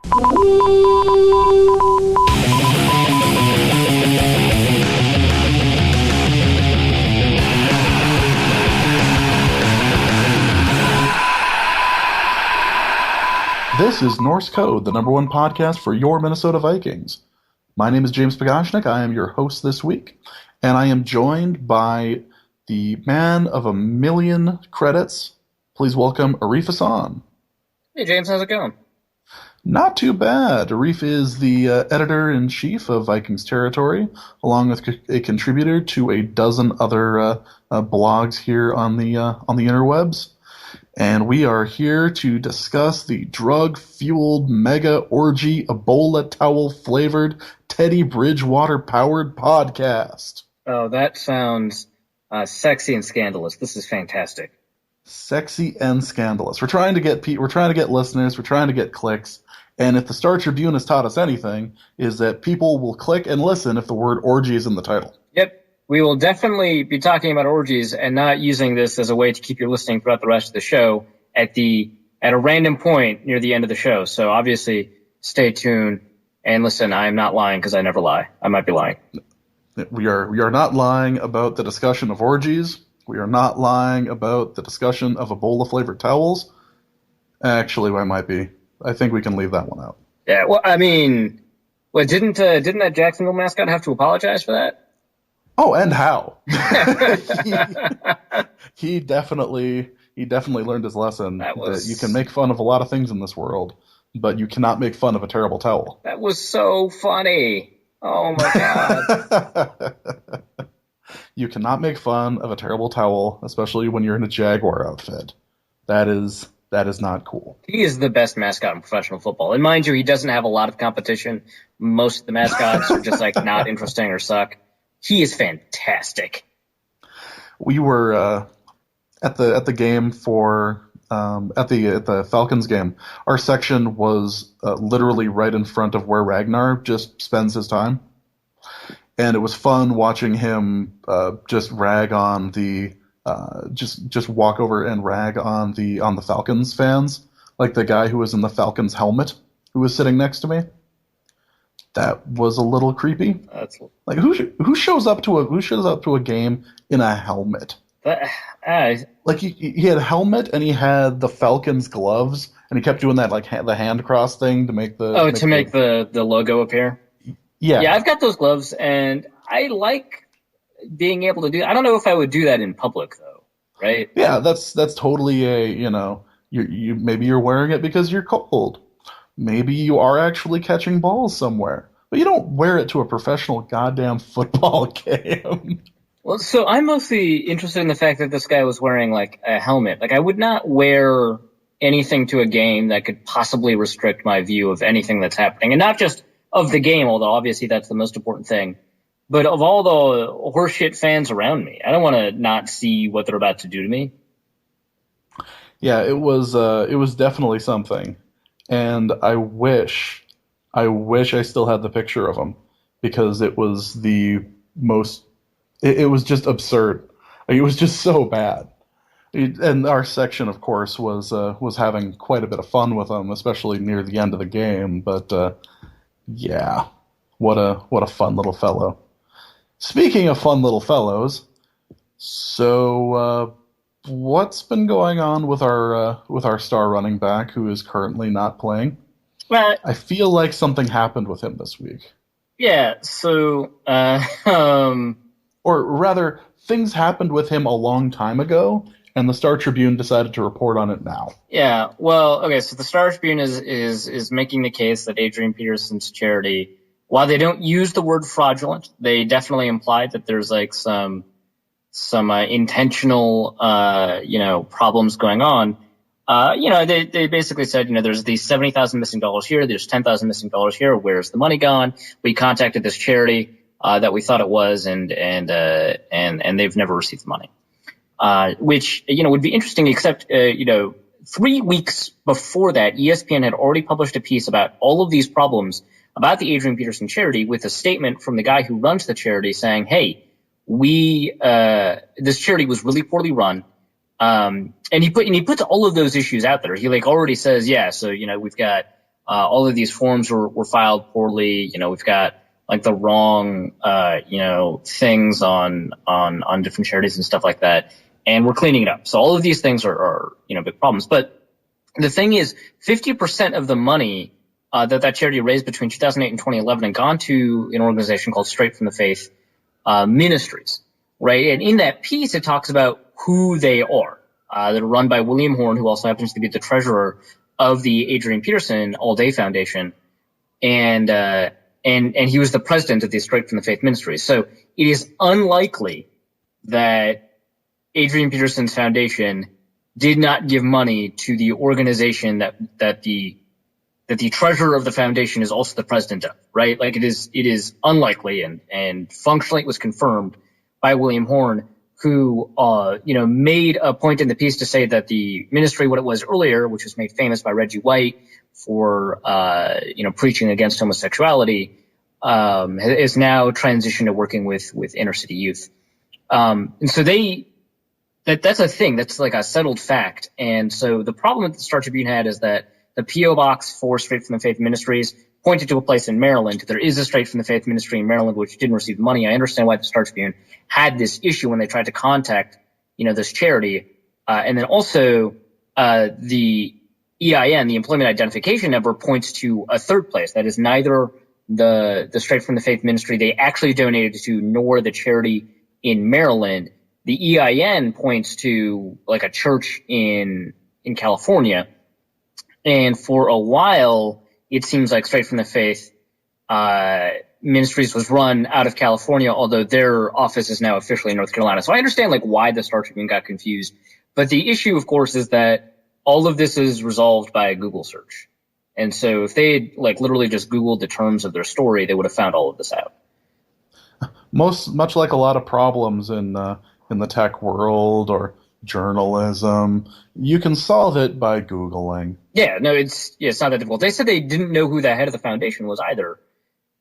This is Norse Code, the #1 podcast for your Minnesota Vikings. My name is James Pogatshnik. I am your host this week, and I am joined by the man of a million credits. Please welcome Arif Hasan. Hey, James, how's it going? Not too bad. Arif is the editor-in-chief of Vikings Territory, along with a contributor to a dozen other blogs here on the interwebs. And we are here to discuss the drug-fueled mega orgy Ebola towel-flavored Teddy Bridgewater-powered podcast. Oh, that sounds sexy and scandalous. This is fantastic. Sexy and scandalous. We're trying to get listeners. We're trying to get clicks. And if the Star Tribune has taught us anything, is that people will click and listen if the word orgy is in the title. Yep. We will definitely be talking about orgies and not using this as a way to keep you listening throughout the rest of the show at a random point near the end of the show. So obviously, stay tuned and listen. I am not lying because I never lie. I might be lying. We are not lying about the discussion of orgies. We are not lying about the discussion of Ebola-flavored towels. Actually, I might be. I think we can leave that one out. Yeah, well, I mean, didn't that Jacksonville mascot have to apologize for that? Oh, and how? he definitely learned his lesson that you can make fun of a lot of things in this world, but you cannot make fun of a terrible towel. That was so funny. Oh my God. You cannot make fun of a terrible towel, especially when you're in a Jaguar outfit. That is not cool. He is the best mascot in professional football. And mind you, he doesn't have a lot of competition. Most of the mascots are just like not interesting or suck. He is fantastic. We were at the game for at the Falcons game. Our section was literally right in front of where Ragnar just spends his time, and it was fun watching him just rag on the just walk over and rag on the Falcons fans, like the guy who was in the Falcons helmet who was sitting next to me. That was a little creepy. Like who shows up to a game in a helmet? Like he had a helmet and he had the Falcons gloves and he kept doing that like the hand cross thing to make the logo appear. Yeah, I've got those gloves and I like being able to do. I don't know if I would do that in public though, right? Yeah, that's totally a you maybe you're wearing it because you're cold. Maybe you are actually catching balls somewhere, but you don't wear it to a professional goddamn football game. Well, so I'm mostly interested in the fact that this guy was wearing like a helmet. Like I would not wear anything to a game that could possibly restrict my view of anything that's happening, and not just of the game, although obviously that's the most important thing, but of all the horseshit fans around me. I don't want to not see what they're about to do to me. Yeah, it was definitely something. And I wish I still had the picture of him because it was the most. It was just absurd. It was just so bad. And our section, of course, was having quite a bit of fun with him, especially near the end of the game. But yeah, what a fun little fellow. Speaking of fun little fellows, so. What's been going on with our star running back who is currently not playing? Well, I feel like something happened with him this week. Yeah, so or rather, things happened with him a long time ago, and the Star Tribune decided to report on it now. Yeah, well, okay, so the Star Tribune is making the case that Adrian Peterson's charity, while they don't use the word fraudulent, they definitely imply that there's like some intentional, problems going on. They basically said, there's these $70,000 missing dollars here. There's $10,000 missing dollars here. Where's the money gone? We contacted this charity, that we thought it was, and they've never received the money. Which, would be interesting, except, 3 weeks before that, ESPN had already published a piece about all of these problems about the Adrian Peterson charity with a statement from the guy who runs the charity saying, hey, this charity was really poorly run. And he puts all of those issues out there. He already says, yeah, so, we've got All of these forms were filed poorly. We've got like the wrong, things on different charities and stuff like that. And we're cleaning it up. So all of these things are big problems. But the thing is, 50% of the money that charity raised between 2008 and 2011 and gone to an organization called Straight from the Faith Ministries, right? And in that piece, it talks about who they are. They're run by William Horn, who also happens to be the treasurer of the Adrian Peterson All Day Foundation, and he was the president of the Straight from the Faith Ministries. So it is unlikely that Adrian Peterson's foundation did not give money to the organization that the treasurer of the foundation is also the president of, right? Like it is unlikely, and functionally it was confirmed by William Horn, who made a point in the piece to say that the ministry, what it was earlier, which was made famous by Reggie White for preaching against homosexuality, is now transitioned to working with inner city youth. And so that's a thing. That's like a settled fact. And so the problem that the Star Tribune had is that the P.O. Box for Straight from the Faith Ministries pointed to a place in Maryland. There is a Straight from the Faith Ministry in Maryland which didn't receive money. I understand why the Star Tribune had this issue when they tried to contact, this charity. And then also the EIN, the Employment Identification Number, points to a third place. That is neither the Straight from the Faith Ministry they actually donated to nor the charity in Maryland. The EIN points to like a church in California. And for a while, it seems like Straight from the Faith Ministries was run out of California, although their office is now officially in North Carolina. So I understand like why the Star Tribune got confused. But the issue, of course, is that all of this is resolved by a Google search. And so if they had like literally just Googled the terms of their story, they would have found all of this out. Much like a lot of problems in the tech world or journalism, you can solve it by Googling. Yeah, no, it's not that difficult. They said they didn't know who the head of the foundation was either.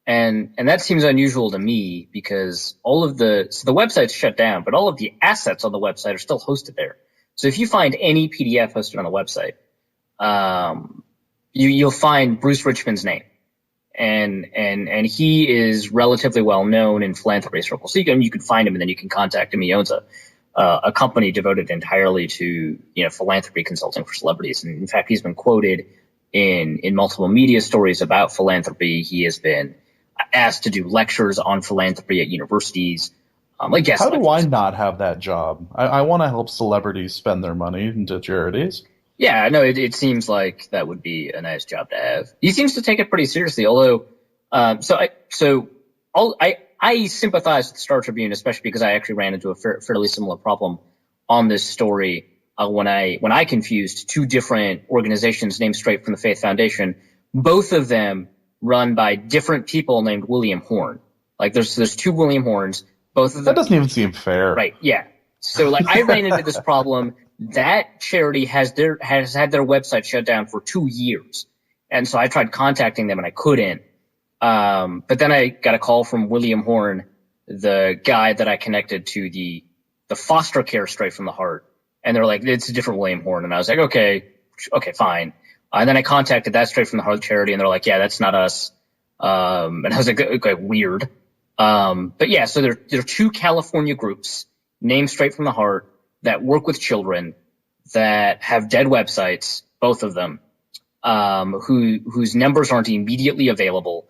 And that seems unusual to me because the website's shut down, but all of the assets on the website are still hosted there. So if you find any PDF hosted on the website, you'll find Bruce Richmond's name. And he is relatively well known in philanthropy circles. So you can find him and then you can contact him. He owns a company devoted entirely to, philanthropy consulting for celebrities. And in fact, he's been quoted in multiple media stories about philanthropy. He has been asked to do lectures on philanthropy at universities. How do I not have that job? I want to help celebrities spend their money into charities. Yeah, no, it seems like that would be a nice job to have. He seems to take it pretty seriously, although, I sympathize with the Star Tribune, especially because I actually ran into a fairly similar problem on this story when I confused two different organizations named Straight from the Faith Foundation, both of them run by different people named William Horn. Like there's two William Horns, both of them. That doesn't even seem fair. Right, yeah. So like I ran into this problem. That charity has had their website shut down for 2 years. And so I tried contacting them and I couldn't. But then I got a call from William Horn, the guy that I connected to the foster care Straight from the Heart. And they're like, it's a different William Horn. And I was like, okay, fine. And then I contacted that Straight from the Heart charity and they're like, yeah, that's not us. And I was like, okay, weird. But yeah, so there are two California groups named Straight from the Heart that work with children that have dead websites, both of them, whose numbers aren't immediately available,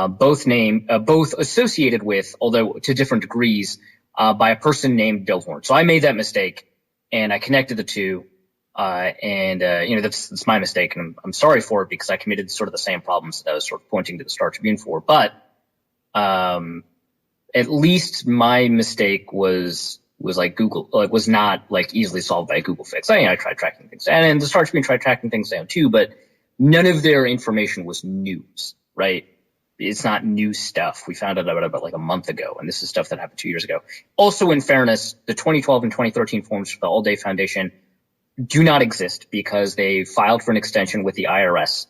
both associated with, although to different degrees, by a person named Bill Horn. So I made that mistake and I connected the two, that's my mistake and I'm sorry for it because I committed sort of the same problems that I was sort of pointing to the Star Tribune for, but, at least my mistake was like Google, like was not like easily solved by a Google fix. I tried tracking things down and the Star Tribune tried tracking things down too, but none of their information was news, right? It's not new stuff. We found out about like a month ago, and this is stuff that happened 2 years ago. Also, in fairness, the 2012 and 2013 forms for the All Day Foundation do not exist because they filed for an extension with the IRS.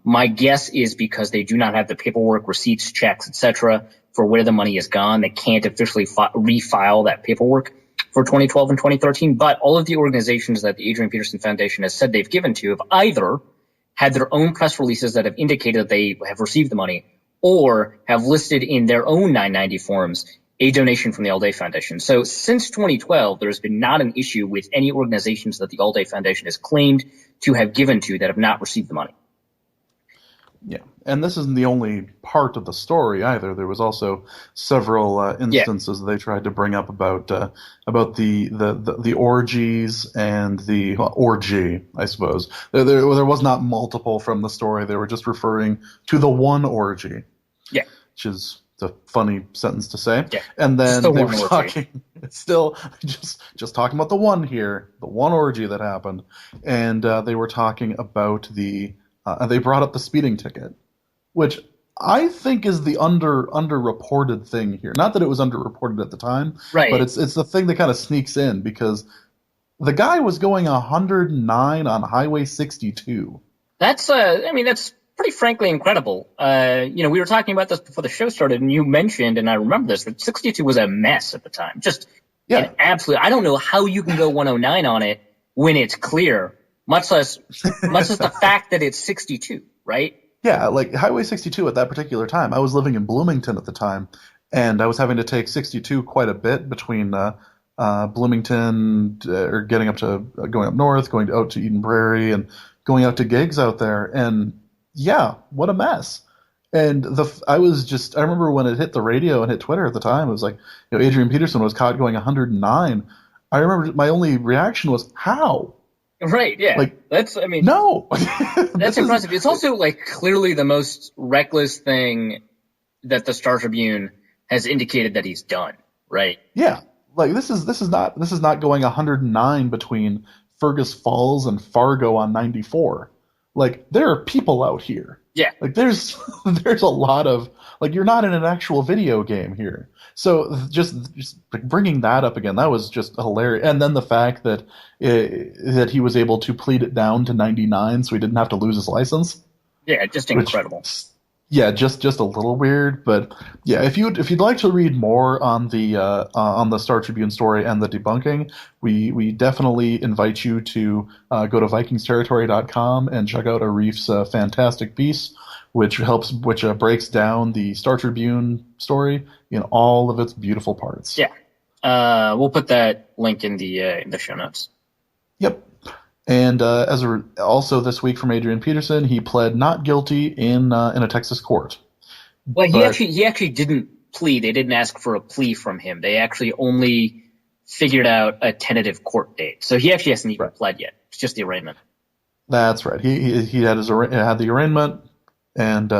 My guess is because they do not have the paperwork, receipts, checks, etc., for where the money is gone. They can't officially refile that paperwork for 2012 and 2013. But all of the organizations that the Adrian Peterson Foundation has said they've given to have either had their own press releases that have indicated that they have received the money, or have listed in their own 990 forms a donation from the All Day Foundation. So since 2012, there's been not an issue with any organizations that the All Day Foundation has claimed to have given to that have not received the money. Yeah, and this isn't the only part of the story either. There was also several instances they tried to bring up about the orgies and the orgy, I suppose. There was not multiple from the story. They were just referring to the one orgy. Yeah, which is a funny sentence to say. Yeah. And then Still they one were orgy. talking, still just talking about the one here, the one orgy that happened, and they were talking about they brought up the speeding ticket, which I think is the underreported thing here. Not that it was underreported at the time, Right. but it's the thing that kind of sneaks in because the guy was going 109 on Highway 62. That's pretty frankly incredible. We were talking about this before the show started, and you mentioned, and I remember this, that 62 was a mess at the time. Just an absolute. I don't know how you can go 109 on it when it's clear, much less the fact that it's 62, right? Yeah, like Highway 62 at that particular time. I was living in Bloomington at the time, and I was having to take 62 quite a bit between Bloomington or getting up to going up north, going out to Eden Prairie, and going out to gigs out there. And yeah, what a mess. And I remember when it hit the radio and hit Twitter at the time, it was like, Adrian Peterson was caught going 109. I remember my only reaction was, how? Right, yeah. No. That's impressive. It's also clearly the most reckless thing that the Star Tribune has indicated that he's done, right? Yeah. This is not going 109 between Fergus Falls and Fargo on 94. There are people out here. Yeah. There's a lot of you're not in an actual video game here. So just bringing that up again, that was just hilarious. And then the fact that he was able to plead it down to 99, so he didn't have to lose his license. Yeah, just incredible. Just a little weird, but yeah. If you'd like to read more on the Star Tribune story and the debunking, we definitely invite you to go to VikingsTerritory.com and check out Arif's fantastic piece, which breaks down the Star Tribune story in all of its beautiful parts. Yeah, we'll put that link in the show notes. Yep. And also this week from Adrian Peterson, he pled not guilty in a Texas court. Well, he actually didn't plea. They didn't ask for a plea from him. They actually only figured out a tentative court date. So he actually hasn't even pled yet. It's just the arraignment. That's right. He had the arraignment and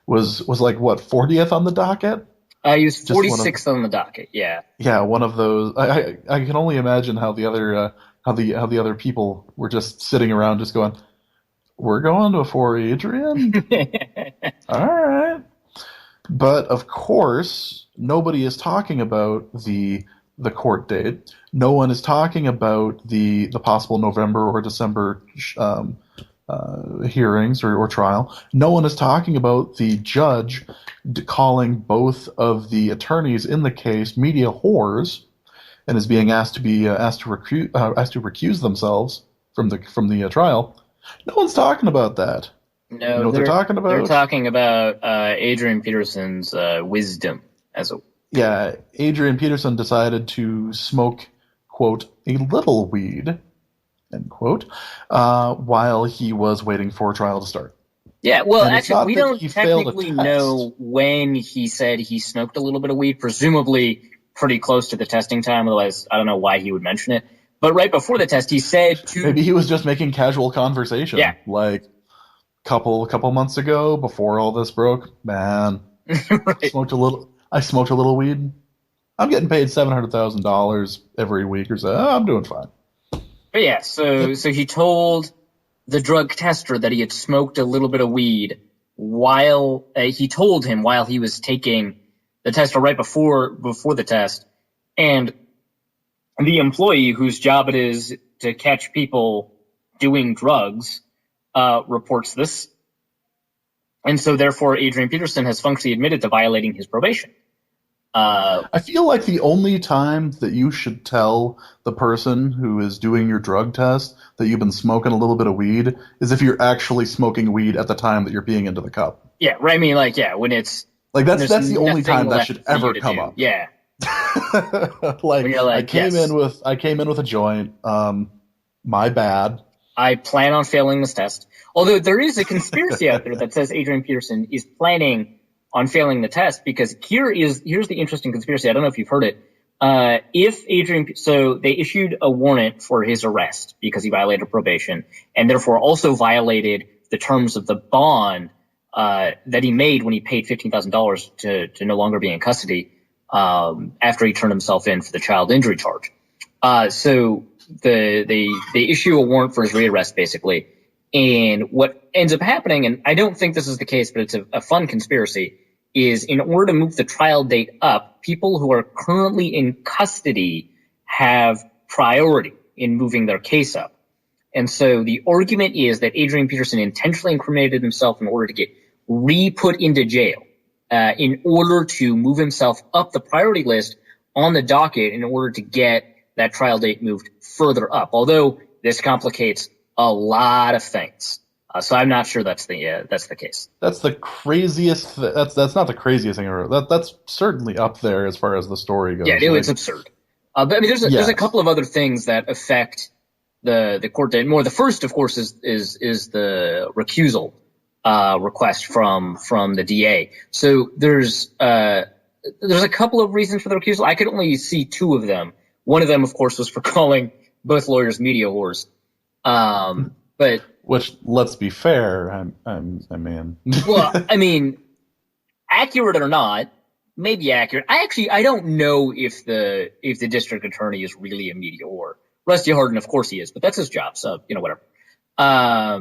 was 40th on the docket. He was 46th on the docket. Yeah. Yeah, one of those. I can only imagine how the other. How the other people were just sitting around just going, we're going before Adrian? All right. But, of course, nobody is talking about the court date. No one is talking about the possible November or December hearings or trial. No one is talking about the judge calling both of the attorneys in the case media whores, and is being asked to recuse themselves from the trial. No one's talking about that. No, you know what they're talking about? They're talking about Adrian Peterson's wisdom Yeah, Adrian Peterson decided to smoke, quote, a little weed, end quote, while he was waiting for trial to start. Yeah, well, actually, we don't technically know when he said he smoked a little bit of weed. Presumably pretty close to the testing time, otherwise I don't know why he would mention it. But right before the test, he said maybe he was just making casual conversation. Yeah. Couple months ago, before all this broke, man, right. I smoked a little weed. I'm getting paid $700,000 every week or so. I'm doing fine. But yeah, so he told the drug tester that he had smoked a little bit of weed while he told him while he was taking the tester right before the test, and the employee whose job it is to catch people doing drugs reports this, and so therefore Adrian Peterson has functionally admitted to violating his probation. I feel like the only time that you should tell the person who is doing your drug test that you've been smoking a little bit of weed is if you're actually smoking weed at the time that you're peeing into the cup. Yeah, right. I mean, like, yeah, when it's Like when there's that's the only nothing time that left should for you ever to come do. up. Yeah, when Like you're like, yes, I came in with a joint. My bad. I plan on failing this test. Although there is a conspiracy out there that says Adrian Peterson is planning on failing the test, because here's the interesting conspiracy. I don't know if you've heard it. So they issued a warrant for his arrest because he violated probation, and therefore also violated the terms of the bond that he made when he paid $15,000 to no longer be in custody after he turned himself in for the child injury charge. So they issue a warrant for his rearrest, basically. And what ends up happening, and I don't think this is the case, but it's a fun conspiracy, is in order to move the trial date up, people who are currently in custody have priority in moving their case up. And so the argument is that Adrian Peterson intentionally incriminated himself in order to get re-put into jail, in order to move himself up the priority list on the docket in order to get that trial date moved further up. Although this complicates a lot of things. So I'm not sure that's the case. That's the craziest. That's not the craziest thing ever. That's certainly up there as far as the story Yeah, goes. it's Like, absurd. But I mean, there's a yes, couple of other things that affect the court date more. The first, of course, is the recusal request from the DA. So there's a couple of reasons for the recusal. I could only see two of them. One of them, of course, was for calling both lawyers media whores. But which let's be fair, I mean, well, I mean, accurate or not, maybe accurate. I don't know if the district attorney is really a media whore. Rusty Hardin, of course he is, but that's his job, so whatever. I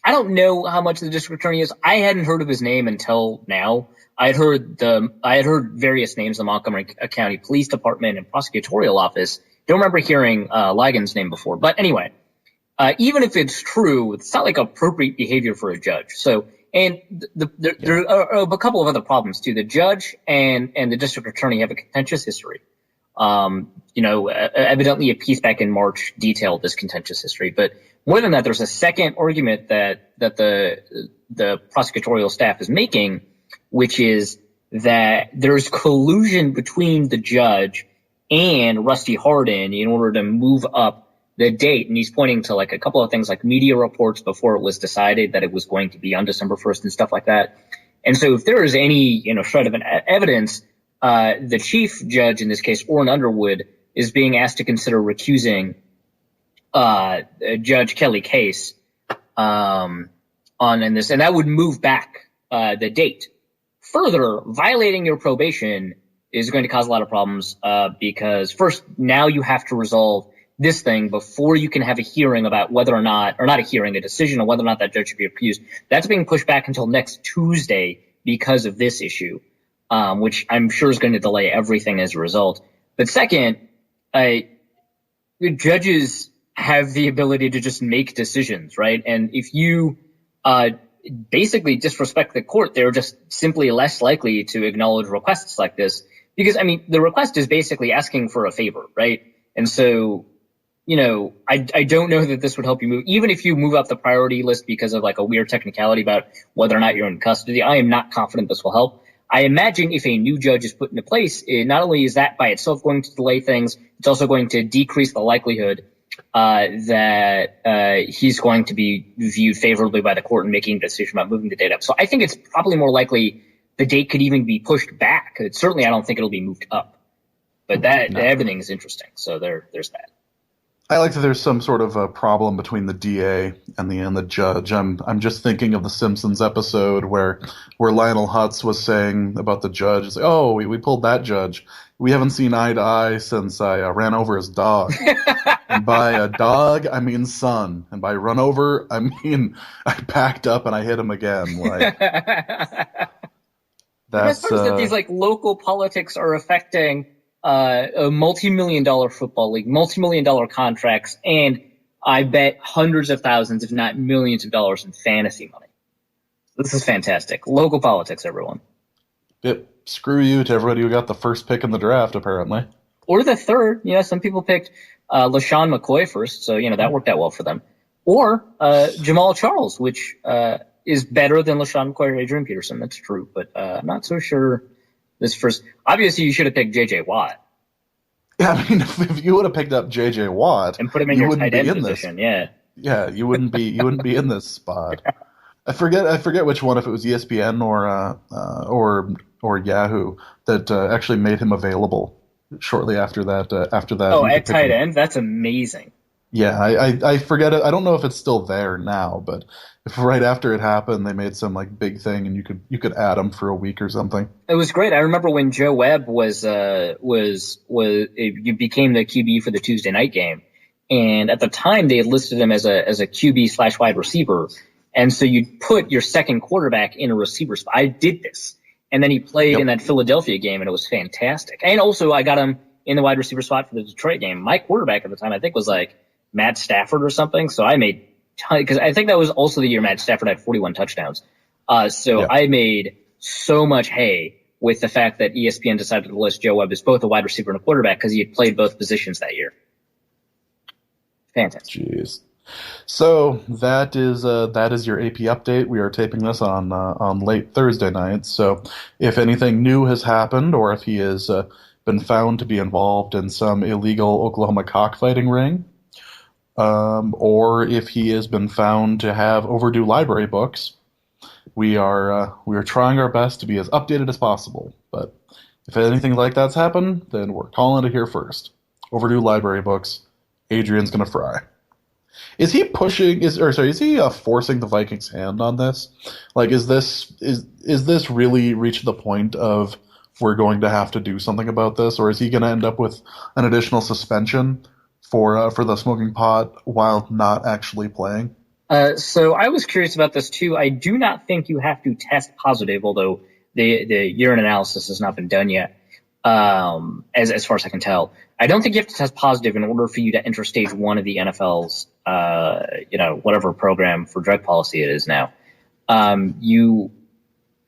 don't know how much the district attorney is. I hadn't heard of his name until now. I had heard various names, the Montgomery County Police Department and Prosecutorial Office. Don't remember hearing Ligon's name before, but anyway. Even if it's true, it's not like appropriate behavior for a judge. So, and there are a couple of other problems too. The judge and the district attorney have a contentious history. Evidently a piece back in March detailed this contentious history. But more than that, there's a second argument that the prosecutorial staff is making, which is that there's collusion between the judge and Rusty Hardin in order to move up the date. And he's pointing to like a couple of things like media reports before it was decided that it was going to be on December 1st and stuff like that. And so if there is any, shred of evidence, the chief judge in this case, Orrin Underwood, is being asked to consider recusing Judge Kelly Case on in this, and that would move back the date. Further, violating your probation is going to cause a lot of problems because first, now you have to resolve this thing before you can have a hearing about whether or not a hearing, a decision on whether or not that judge should be recused. That's being pushed back until next Tuesday because of this issue, which I'm sure is going to delay everything as a result. But second, judges have the ability to just make decisions, right? And if you basically disrespect the court, they're just simply less likely to acknowledge requests like this. Because, I mean, the request is basically asking for a favor, right? And so, I don't know that this would help you move. Even if you move up the priority list because of like a weird technicality about whether or not you're in custody, I am not confident this will help. I imagine if a new judge is put into place, not only is that by itself going to delay things, it's also going to decrease the likelihood that he's going to be viewed favorably by the court in making a decision about moving the date up. So I think it's probably more likely the date could even be pushed back. Certainly, I don't think it'll be moved up. But everything is interesting. So there's that. I like that there's some sort of a problem between the DA and the judge. I'm just thinking of the Simpsons episode where Lionel Hutz was saying about the judge. It's like, oh, we pulled that judge. We haven't seen eye to eye since I ran over his dog. And by a dog, I mean son. And by run over, I mean I packed up and I hit him again. Like The best part is that these like local politics are affecting a multi-million-dollar football league, multi-million-dollar contracts, and I bet hundreds of thousands, if not millions of dollars in fantasy money. This is fantastic. Local politics, everyone. Yep. screw you to everybody who got the first pick in the draft, apparently. Or the third. Some people picked LaShawn McCoy first, so that worked out well for them. Or Jamal Charles, which is better than LaShawn McCoy or Adrian Peterson. That's true, but I'm not so sure this first. Obviously, you should have picked J.J. Watt. Yeah, I mean, if you would have picked up J.J. Watt and put him in you your wouldn't tight be end in position, this. Yeah, you wouldn't be in this spot. I forget which one, if it was ESPN or Yahoo, that actually made him available shortly after that. After that, Oh, you at could pick tight him. end, that's amazing. Yeah, I forget it. I don't know if it's still there now, but if right after it happened, they made some like big thing, and you could add him for a week or something. It was great. I remember when Joe Webb you became the QB for the Tuesday night game, and at the time they had listed him as a QB slash wide receiver, and so you'd put your second quarterback in a receiver spot. I did this, and then he played in Yep. that Philadelphia game, and it was fantastic. And also, I got him in the wide receiver spot for the Detroit game. My quarterback at the time, I think, was like Matt Stafford or something. So I made because I think that was also the year Matt Stafford had 41 touchdowns. So Yeah. I made so much hay with the fact that ESPN decided to list Joe Webb as both a wide receiver and a quarterback because he had played both positions that year. Fantastic. Jeez. So that is your AP update. We are taping this on late Thursday night. So if anything new has happened, or if he has been found to be involved in some illegal Oklahoma cockfighting ring, or if he has been found to have overdue library books, we are trying our best to be as updated as possible. But if anything like that's happened, then we're calling it here first. Overdue library books. Adrian's gonna fry. Is he pushing? Is he forcing the Vikings' hand on this? Like, is this really reached the point of we're going to have to do something about this, or is he going to end up with an additional suspension for the smoking pot while not actually playing? So I was curious about this too. I do not think you have to test positive, although the urine analysis has not been done yet. As far as I can tell, I don't think you have to test positive in order for you to enter stage one of the NFL's, whatever program for drug policy it is now.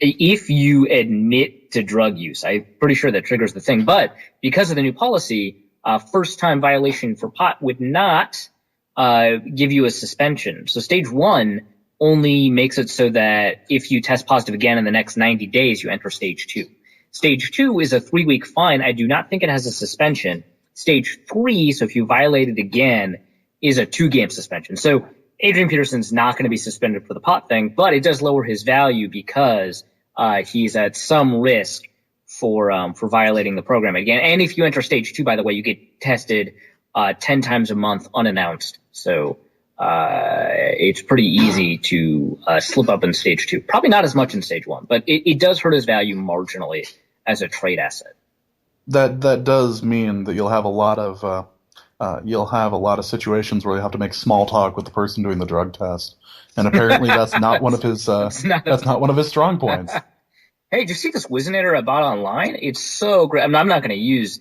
If you admit to drug use, I'm pretty sure that triggers the thing. But because of the new policy, first time violation for pot would not give you a suspension. So stage one only makes it so that if you test positive again in the next 90 days, you enter stage two. Stage two is a 3-week fine. I do not think it has a suspension. Stage three, so if you violate it again, is a 2-game suspension. So Adrian Peterson's not going to be suspended for the pot thing, but it does lower his value because he's at some risk for violating the program again. And if you enter stage two, by the way, you get tested 10 times a month unannounced. So it's pretty easy to slip up in stage two. Probably not as much in stage one, but it does hurt his value marginally as a trade asset. That does mean that you'll have a lot of situations where you have to make small talk with the person doing the drug test, and apparently that's not one of his that's not one of his strong points. Hey, did you see this Wizinator I bought online? It's so great. I'm not going to use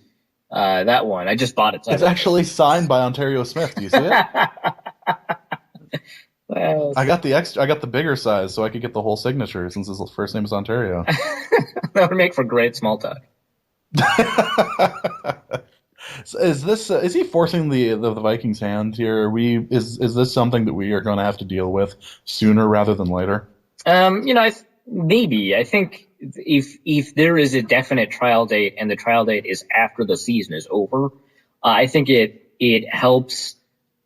that one. I just bought it. It's actually signed by Ontario Smith. Do you see it? Well, I got the bigger size so I could get the whole signature since his first name is Ontario. that would make for great small talk. So is he forcing the Vikings' hand here? Is this something that we are going to have to deal with sooner rather than later? Maybe. I think if there is a definite trial date and the trial date is after the season is over, I think it helps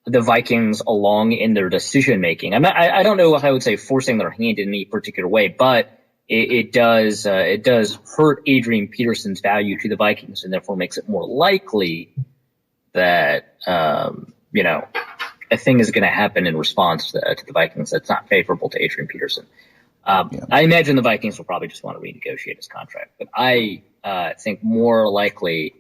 the Vikings along in their decision making. I don't know if I would say forcing their hand in any particular way, but it does hurt Adrian Peterson's value to the Vikings and therefore makes it more likely that a thing is going to happen in response to the Vikings that's not favorable to Adrian Peterson. I imagine the Vikings will probably just want to renegotiate his contract, but I think more likely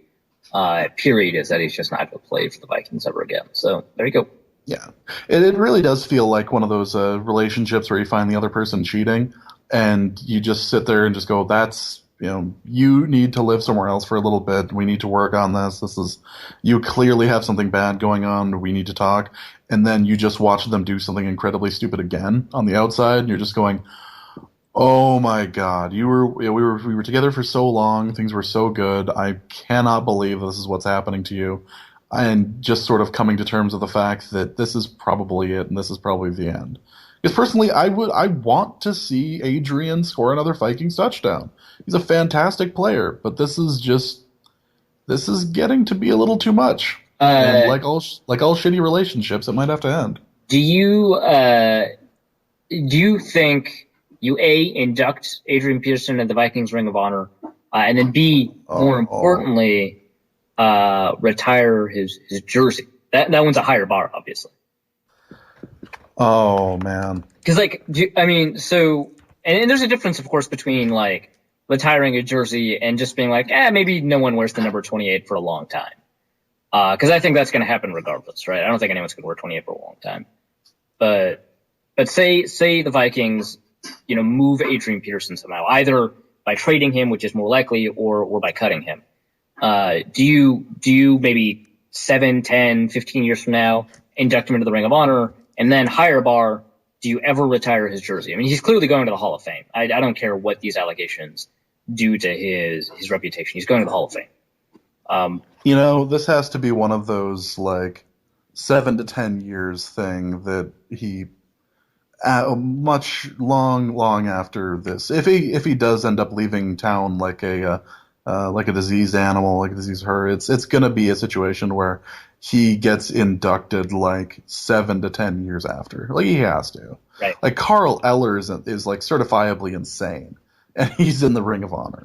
period is that he's just not going to play for the Vikings ever again. So there you go. Yeah, it really does feel like one of those relationships where you find the other person cheating, and you just sit there and just go, "That's you need to live somewhere else for a little bit. We need to work on this. You clearly have something bad going on. We need to talk." And then you just watch them do something incredibly stupid again on the outside, and you're just going, Oh my God, we were together for so long. Things were so good. I cannot believe this is what's happening to you. And just sort of coming to terms with the fact that this is probably it, and this is probably the end. Because personally, I want to see Adrian score another Vikings touchdown. He's a fantastic player, but this is getting to be a little too much. And Uh, like all shitty relationships, it might have to end. do you uh, do you think you A, induct Adrian Peterson in the Vikings Ring of Honor, and then B, more Oh, importantly, retire his jersey? That one's a higher bar, obviously. oh man. Because like, I mean, so and there's a difference, of course, between like retiring a jersey and just being like, maybe no one wears the number 28 for a long time. Because I think that's going to happen regardless, right? I don't think anyone's going to wear 28 for a long time. But say the Vikings, move Adrian Peterson somehow, either by trading him, which is more likely, or by cutting him. Do you maybe 7, 10, 15 years from now induct him into the Ring of Honor, and then higher bar? Do you ever retire his jersey? I mean, he's clearly going to the Hall of Fame. I don't care what these allegations do to his reputation. He's going to the Hall of Fame. You know, this has to be one of those like 7 to 10 years thing that he much long after this, if he does end up leaving town like a diseased animal, like a diseased herd, it's gonna be a situation where he gets inducted like 7 to 10 years after. Like he has to. Right. Like Carl Eller is like certifiably insane, and he's in the Ring of Honor.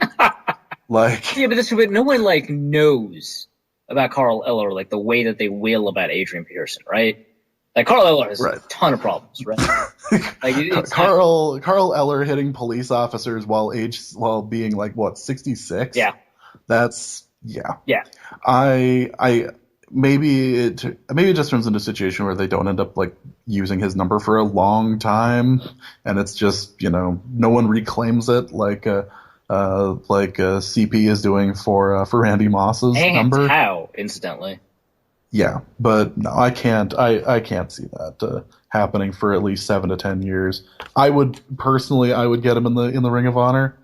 Like, Yeah, but no one like knows about Carl Eller like the way that they will about Adrian Peterson, right? Like Carl Eller has a right. ton of problems, right? Like it's Carl Eller hitting police officers while being like what 66. yeah, That's yeah. yeah, I maybe it just turns into a situation where they don't end up like using his number for a long time, and it's just no one reclaims it like CP is doing for Randy Moss's and number. how incidentally. Yeah, but no, I can't see that happening for at least 7 to 10 years. I would get him in the Ring of Honor.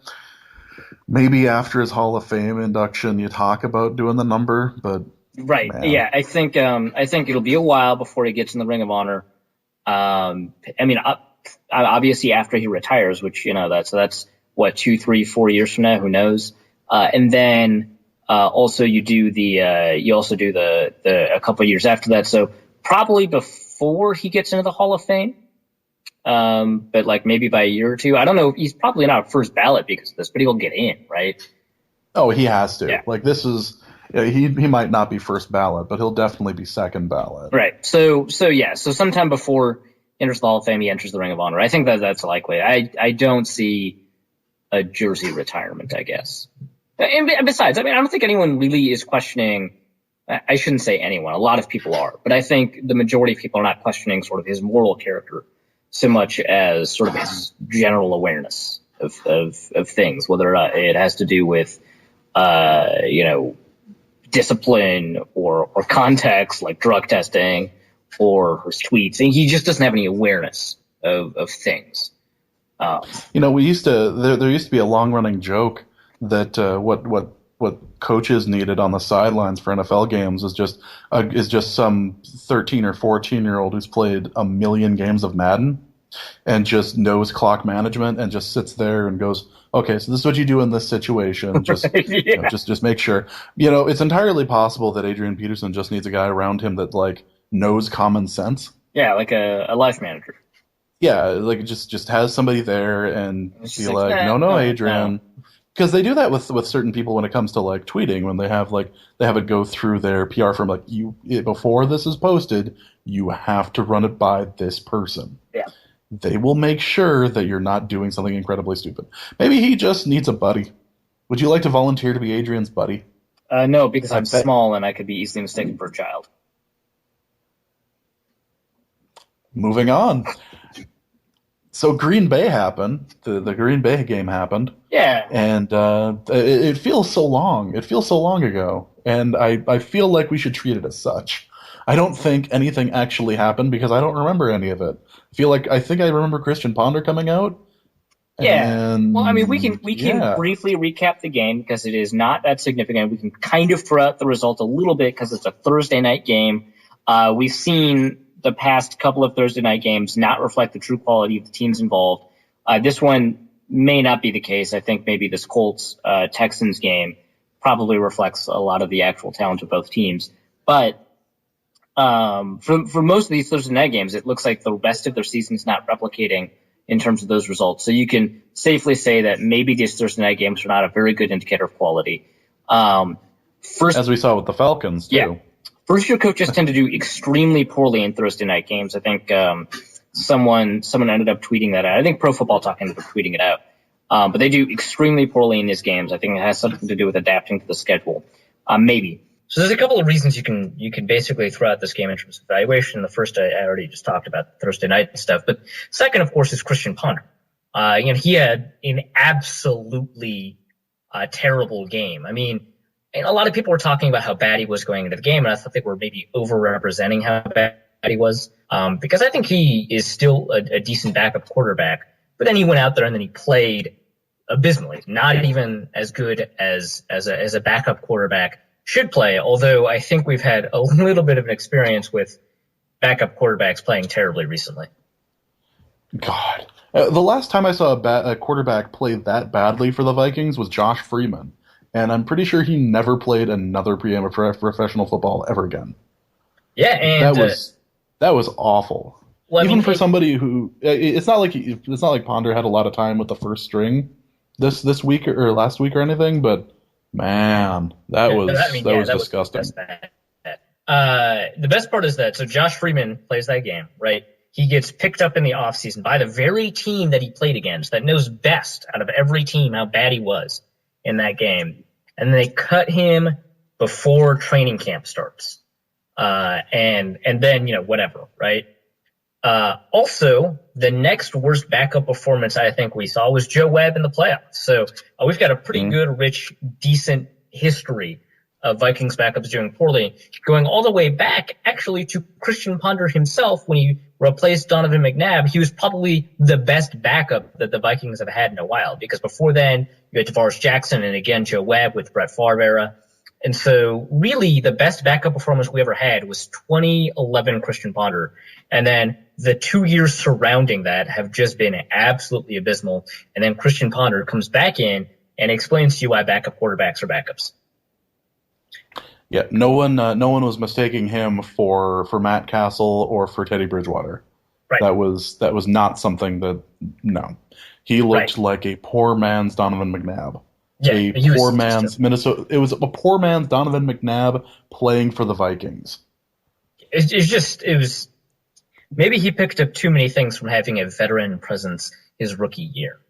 Maybe after his Hall of Fame induction, you talk about doing the number, but Right. man, Yeah, I think it'll be a while before he gets in the Ring of Honor. I mean, obviously after he retires, which that's what 2, 3, 4 years from now, who knows? And then also you also do the a couple of years after that, so probably before he gets into the Hall of Fame. But like maybe by a year or two. I don't know. He's probably not first ballot because of this, but he'll get in, right? oh, he has to. Yeah. Like this is he might not be first ballot, but he'll definitely be second ballot. Right. So yeah. So sometime before he enters the Hall of Fame, he enters the Ring of Honor. I think that's likely. I don't see a jersey retirement, I guess. And besides, I mean, I don't think anyone really is questioning. I shouldn't say anyone. A lot of people are, but I think the majority of people are not questioning sort of his moral character so much as sort of his general awareness of things, whether it has to do with you know discipline or context like drug testing or his tweets. And he just doesn't have any awareness of things. Um, We used to there used to be a long running joke that what coaches needed on the sidelines for NFL games is just some 13 or 14 year old who's played a million games of Madden and just knows clock management and just sits there and goes, okay, so this is what you do in this situation. Just yeah. just make sure. It's entirely possible that Adrian Peterson just needs a guy around him that like knows common sense. Yeah, like a life manager. Yeah, like just has somebody there and It's be just like, like, no, no, no, no. Adrian, because they do that with certain people when it comes to like tweeting when they have it go through their PR firm like before this is posted, you have to run it by this person. Yeah. They will make sure that you're not doing something incredibly stupid. Maybe he just needs a buddy. Would you like to volunteer to be Adrian's buddy? No, because I I'm bet. small and I could be easily mistaken for a child. Moving on. So Green Bay happened. The Green Bay game happened, Yeah. and it feels so long. It feels so long ago, and I feel like we should treat it as such. I don't think anything actually happened because I don't remember any of it. I think I remember Christian Ponder coming out, Yeah. Well, I mean, And we can yeah, briefly recap the game because it is not that significant. We can kind of throw out the result a little bit because it's a Thursday night game. We've seen the past couple of Thursday night games not reflect the true quality of the teams involved. This one may not be the case. I think maybe this Colts Texans game probably reflects a lot of the actual talent of both teams. But for most of these Thursday night games, it looks like the rest of their season is not replicating in terms of those results. So you can safely say that maybe these Thursday night games are not a very good indicator of quality. First, as we saw with the Falcons yeah, too. first year coaches tend to do extremely poorly in Thursday night games. I think someone ended up tweeting that out. I think Pro Football Talk ended up tweeting it out. But they do extremely poorly in these games. I think it has something to do with adapting to the schedule. Maybe. So there's a couple of reasons you can basically throw out this game in terms of evaluation. The first I already just talked about Thursday night stuff, but second, of course, is Christian Ponder. He had an absolutely terrible game. I mean, a lot of people were talking about how bad he was going into the game, and I thought they were maybe overrepresenting how bad he was, because I think he is still a decent backup quarterback. But then he went out there and then he played abysmally, not even as good as a backup quarterback should play, although I think we've had a little bit of an experience with backup quarterbacks playing terribly recently. God. The last time I saw a quarterback play that badly for the Vikings was Josh Freeman. And I'm pretty sure he never played another game of professional football ever again. Yeah, and That was awful. well, I Even mean, for somebody who it's not like Ponder had a lot of time with the first string this week or last week or anything, but man, that was that was disgusting. just bad. The best part is that so Josh Freeman plays that game, right? He gets picked up in the offseason by the very team that he played against that knows best out of every team how bad he was in that game. And they cut him before training camp starts. And then, whatever, right? Also, the next worst backup performance I think we saw was Joe Webb in the playoffs. So we've got a pretty good, rich, decent history of Vikings backups doing poorly, going all the way back actually to Christian Ponder himself when he replaced Donovan McNabb. He was probably the best backup that the Vikings have had in a while, because before then you had Tavares Jackson and again Joe Webb with Brett Favre era. And so really the best backup performance we ever had was 2011 Christian Ponder. And then the 2 years surrounding that have just been absolutely abysmal. And then Christian Ponder comes back in and explains to you why backup quarterbacks are backups. Yeah, no one was mistaking him for Matt Castle or for Teddy Bridgewater. Right. That was not something that no. He looked like a poor man's Donovan McNabb. Yeah, a poor man's Minnesota. It was a poor man's Donovan McNabb playing for the Vikings. It was maybe he picked up too many things from having a veteran presence his rookie year.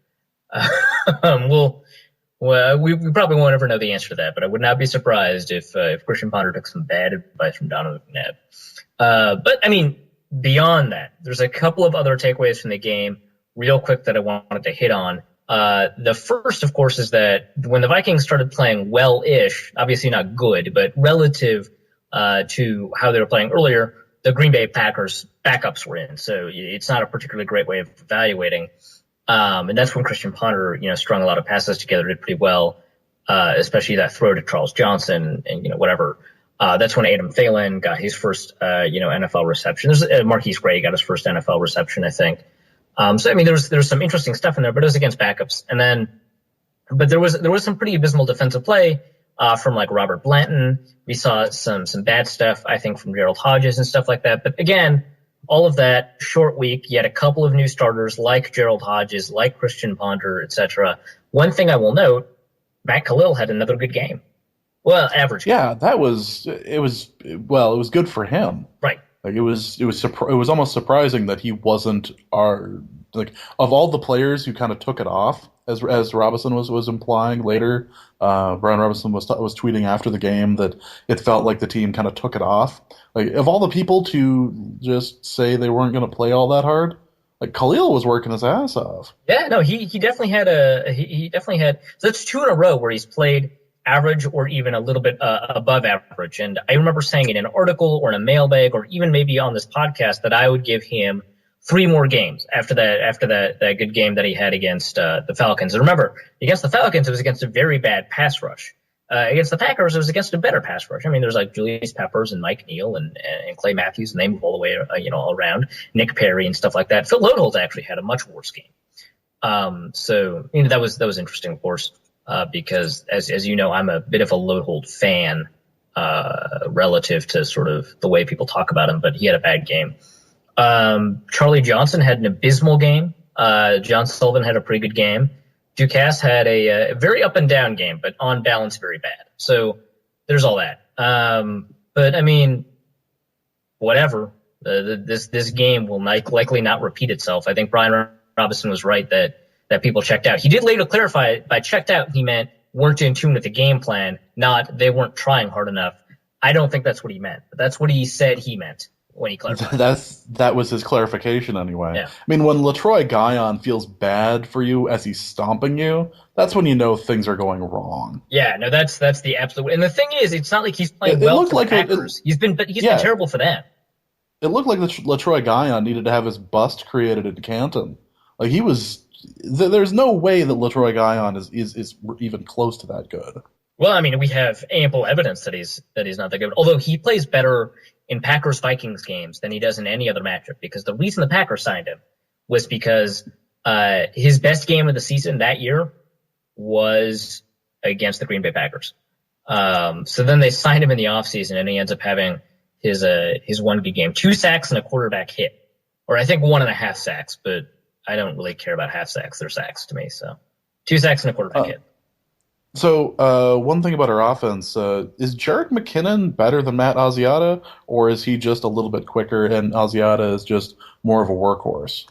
We probably won't ever know the answer to that, but I would not be surprised if Christian Ponder took some bad advice from Donovan McNabb. But I mean, beyond that, there's a couple of other takeaways from the game real quick that I wanted to hit on. The first, of course, is that when the Vikings started playing well-ish, obviously not good, but relative to how they were playing earlier, the Green Bay Packers backups were in. So it's not a particularly great way of evaluating. And that's when Christian Ponder, strung a lot of passes together, did pretty well, especially that throw to Charles Johnson and whatever. That's when Adam Thielen got his first, NFL reception. Marquise Gray got his first NFL reception, I think. So I mean, there's some interesting stuff in there, but it was against backups. But there was some pretty abysmal defensive play, from like Robert Blanton. We saw some bad stuff, I think, from Gerald Hodges and stuff like that. But again, all of that short week, you had a couple of new starters like Gerald Hodges, like Christian Ponder, etc. One thing I will note, Matt Khalil had another good game. Well, average. Yeah, it was good for him. Right. Like it was almost surprising that he wasn't of all the players who kind of took it off, as Robinson was implying later. Brian Robinson was tweeting after the game that it felt like the team kind of took it off. Like of all the people to just say they weren't going to play all that hard, like Khalil was working his ass off. Yeah, no, he definitely had so that's 2 in a row where he's played average or even a little bit above average. And I remember saying in an article or in a mailbag or even maybe on this podcast that I would give him 3 more games after that good game that he had against the Falcons. And remember, against the Falcons, it was against a very bad pass rush. Against the Packers, it was against a better pass rush. I mean, there's like Julius Peppers and Mike Neal and Clay Matthews, and they move all the way, all around. Nick Perry and stuff like that. Phil Lodeholt actually had a much worse game. So that was interesting, of course, because as you know, I'm a bit of a Lodeholt fan relative to sort of the way people talk about him, but he had a bad game. Charlie Johnson had an abysmal game. John Sullivan had a pretty good game. Ducasse had a very up and down game, but on balance, very bad. So there's all that. But I mean, whatever. This game will likely not repeat itself. I think Brian Robinson was right that people checked out. He did later clarify by checked out he meant weren't in tune with the game plan, not they weren't trying hard enough. I don't think that's what he meant, but that's what he said he meant when he clarified. That was his clarification anyway. Yeah. I mean, when LaTroy Guion feels bad for you as he's stomping you, that's when you know things are going wrong. Yeah, no, that's the absolute. And the thing is, it's not like he's playing well for the Packers. He's been terrible for them. It looked like LaTroy Guion needed to have his bust created in Canton. Like he was. There's no way that LaTroy Guion is even close to that good. Well, I mean, we have ample evidence that he's not that good. Although he plays better in Packers-Vikings games than he does in any other matchup, because the reason the Packers signed him was because his best game of the season that year was against the Green Bay Packers. So then they signed him in the offseason, and he ends up having his one good game, 2 sacks and a quarterback hit, or I think 1.5 sacks, but I don't really care about half sacks. They're sacks to me. So 2 sacks and a quarterback hit. So one thing about our offense, is Jerick McKinnon better than Matt Asiata, or is he just a little bit quicker and Asiata is just more of a workhorse?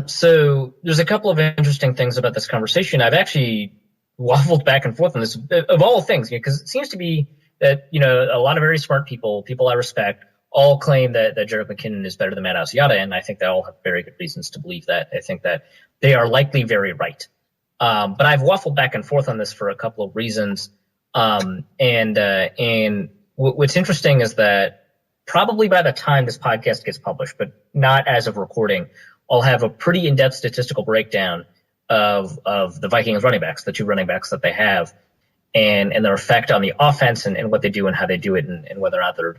So there's a couple of interesting things about this conversation. I've actually waffled back and forth on this of all things, because it seems to be that, a lot of very smart people I respect, all claim that Jerick McKinnon is better than Matt Asiata, and I think they all have very good reasons to believe that. I think that they are likely very right. But I've waffled back and forth on this for a couple of reasons. And what's interesting is that probably by the time this podcast gets published, but not as of recording, I'll have a pretty in-depth statistical breakdown of the Vikings running backs, the 2 running backs that they have, and their effect on the offense and what they do and how they do it and whether or not they're,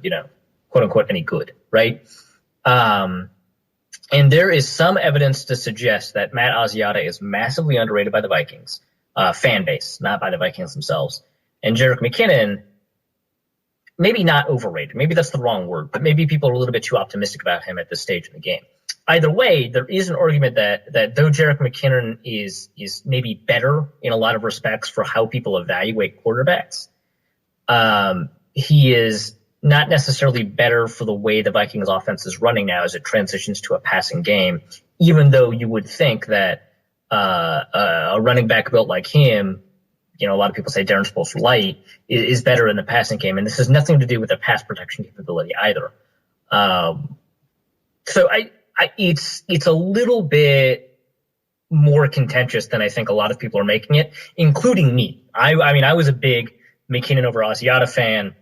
quote unquote, any good, right? And there is some evidence to suggest that Matt Asiata is massively underrated by the Vikings fan base, not by the Vikings themselves. And Jerick McKinnon, maybe not overrated. Maybe that's the wrong word, but maybe people are a little bit too optimistic about him at this stage in the game. Either way, there is an argument that though Jerick McKinnon is maybe better in a lot of respects for how people evaluate quarterbacks, he is not necessarily better for the way the Vikings offense is running now as it transitions to a passing game, even though you would think that a running back built like him, a lot of people say Darren Sproles light, is better in the passing game. And this has nothing to do with the pass protection capability either. So it's a little bit more contentious than I think a lot of people are making it, including me. I mean, I was a big McKinnon over Asiata fan.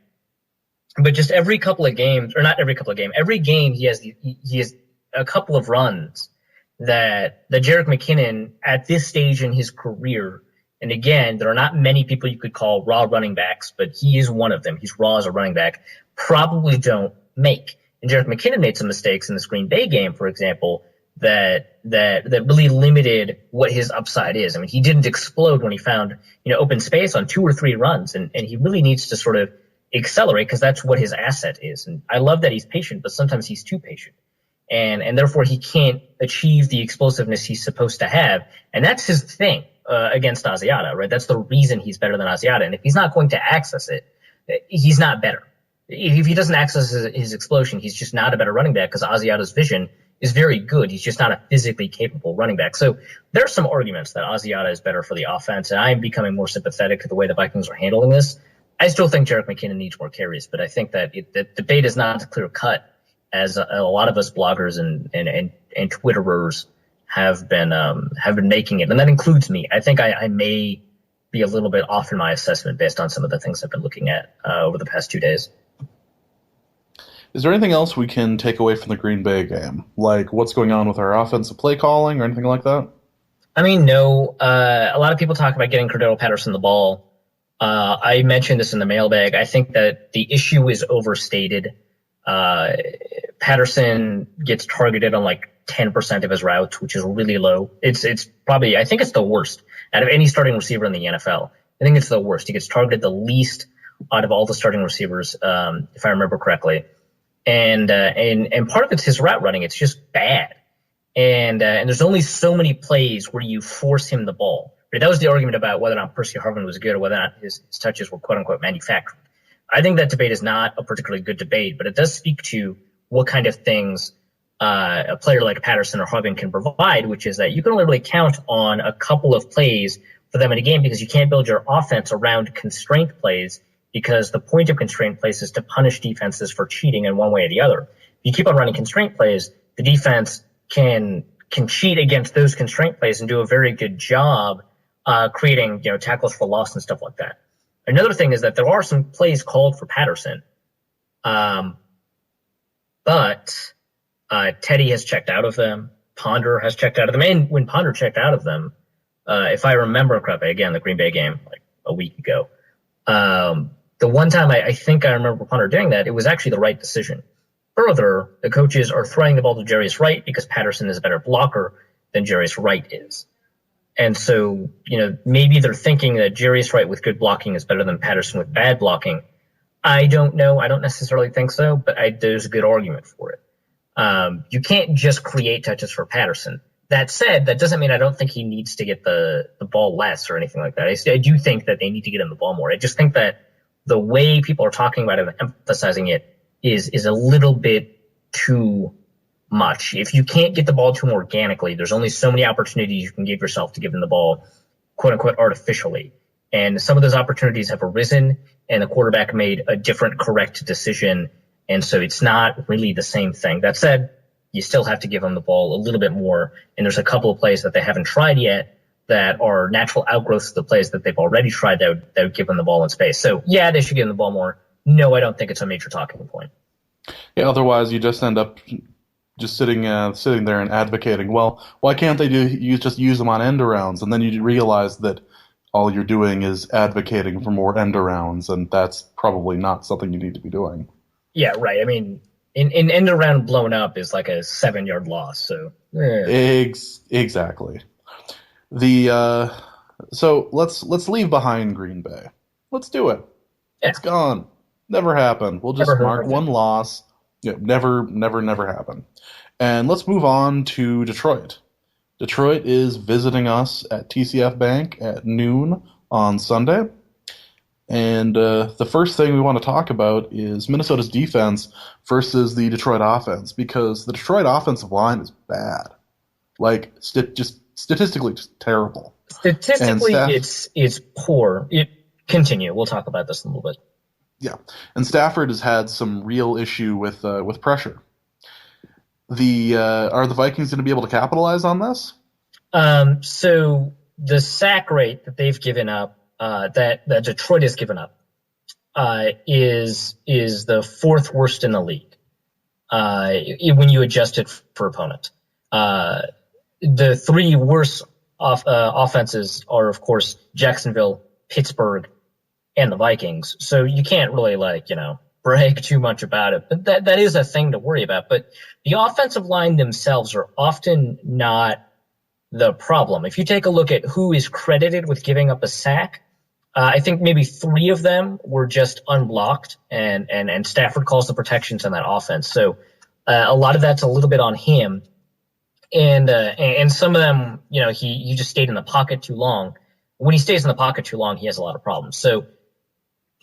But just every couple of games, or not every couple of games, every game he has a couple of runs that Jerick McKinnon at this stage in his career, and again, there are not many people you could call raw running backs, but he is one of them. He's raw as a running back, probably don't make. And Jerick McKinnon made some mistakes in this Green Bay game, for example, that really limited what his upside is. I mean, he didn't explode when he found, open space on 2 or 3 runs, and he really needs to sort of accelerate, because that's what his asset is. And I love that he's patient, but sometimes he's too patient. And therefore he can't achieve the explosiveness he's supposed to have. And that's his thing against Asiata, right? That's the reason he's better than Asiata. And if he's not going to access it, he's not better. If he doesn't access his explosion, he's just not a better running back, because Asiata's vision is very good. He's just not a physically capable running back. So there are some arguments that Asiata is better for the offense, and I am becoming more sympathetic to the way the Vikings are handling this. I still think Jerick McKinnon needs more carries, but I think that the debate is not as clear cut as a lot of us bloggers and Twitterers have been making it, and that includes me. I think I may be a little bit off in my assessment based on some of the things I've been looking at over the past 2 days. Is there anything else we can take away from the Green Bay game? Like what's going on with our offensive play calling or anything like that? I mean, no. A lot of people talk about getting Cordero Patterson the ball. I mentioned this in the mailbag. I think that the issue is overstated. Patterson gets targeted on like 10% of his routes, which is really low. It's probably, I think it's the worst out of any starting receiver in the NFL. I think it's the worst. He gets targeted the least out of all the starting receivers, if I remember correctly. And part of it's his route running. It's just bad. And there's only so many plays where you force him the ball. That was the argument about whether or not Percy Harvin was good or whether or not his touches were quote unquote manufactured. I think that debate is not a particularly good debate, but it does speak to what kind of things a player like Patterson or Harvin can provide, which is that you can only really count on a couple of plays for them in a game because you can't build your offense around constraint plays, because the point of constraint plays is to punish defenses for cheating in one way or the other. If you keep on running constraint plays, the defense can cheat against those constraint plays and do a very good job creating tackles for loss and stuff like that. Another thing is that there are some plays called for Patterson, but Teddy has checked out of them. Ponder has checked out of them. And when Ponder checked out of them, if I remember correctly, again, the Green Bay game like a week ago, the one time I think I remember Ponder doing that, it was actually the right decision. Further, the coaches are throwing the ball to Jarius Wright because Patterson is a better blocker than Jarius Wright is. And so, maybe they're thinking that Jarius Wright with good blocking is better than Patterson with bad blocking. I don't know. I don't necessarily think so, but there's a good argument for it. You can't just create touches for Patterson. That said, that doesn't mean I don't think he needs to get the ball less or anything like that. I do think that they need to get him the ball more. I just think that the way people are talking about it and emphasizing it is a little bit too much. If you can't get the ball to him organically, there's only so many opportunities you can give yourself to give him the ball, quote unquote, artificially. And some of those opportunities have arisen, and the quarterback made a different correct decision. And so it's not really the same thing. That said, you still have to give him the ball a little bit more. And there's a couple of plays that they haven't tried yet that are natural outgrowths of the plays that they've already tried that would give him the ball in space. So yeah, they should give him the ball more. No, I don't think it's a major talking point. Yeah, otherwise you just end up just sitting there and advocating, well, why can't they just use them on end arounds? And then you realize that all you're doing is advocating for more end arounds, and that's probably not something you need to be doing. Yeah, right. I mean, an end around blown up is like a 7-yard loss. So exactly. So let's leave behind Green Bay. Let's do it. Yeah. It's gone. Never happened. We'll just mark one loss. Yeah, never happened. And let's move on to Detroit. Detroit is visiting us at TCF Bank at noon on Sunday. And the first thing we want to talk about is Minnesota's defense versus the Detroit offense, because the Detroit offensive line is bad. Like, just statistically just terrible. Statistically, it's poor. Continue. We'll talk about this in a little bit. Yeah, and Stafford has had some real issue with pressure. Are the Vikings going to be able to capitalize on this? So the sack rate that they've given up, that Detroit has given up, is the fourth worst in the league. When you adjust it for opponent, the three worst offenses are, of course, Jacksonville, Pittsburgh, and the Vikings. So you can't really brag too much about it, but that is a thing to worry about. But the offensive line themselves are often not the problem. If you take a look at who is credited with giving up a sack, I think maybe 3 of them were just unblocked, and Stafford calls the protections on that offense. So a lot of that's a little bit on him, and some of them, he just stayed in the pocket too long. When he stays in the pocket too long, he has a lot of problems. So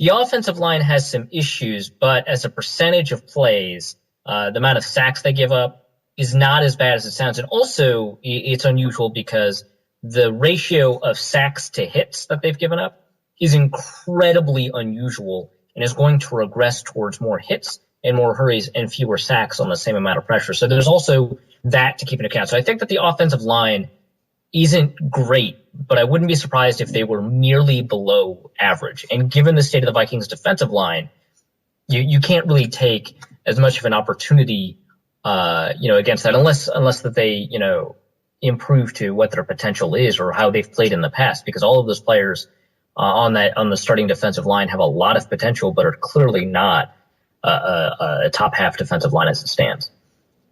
the offensive line has some issues, but as a percentage of plays, the amount of sacks they give up is not as bad as it sounds. And also, it's unusual because the ratio of sacks to hits that they've given up is incredibly unusual and is going to regress towards more hits and more hurries and fewer sacks on the same amount of pressure. So there's also that to keep into account. So I think that the offensive line isn't great, but I wouldn't be surprised if they were merely below average. And given the state of the Vikings defensive line, you can't really take as much of an opportunity, against that, unless that they, improve to what their potential is or how they've played in the past, because all of those players on the starting defensive line have a lot of potential, but are clearly not a top half defensive line as it stands.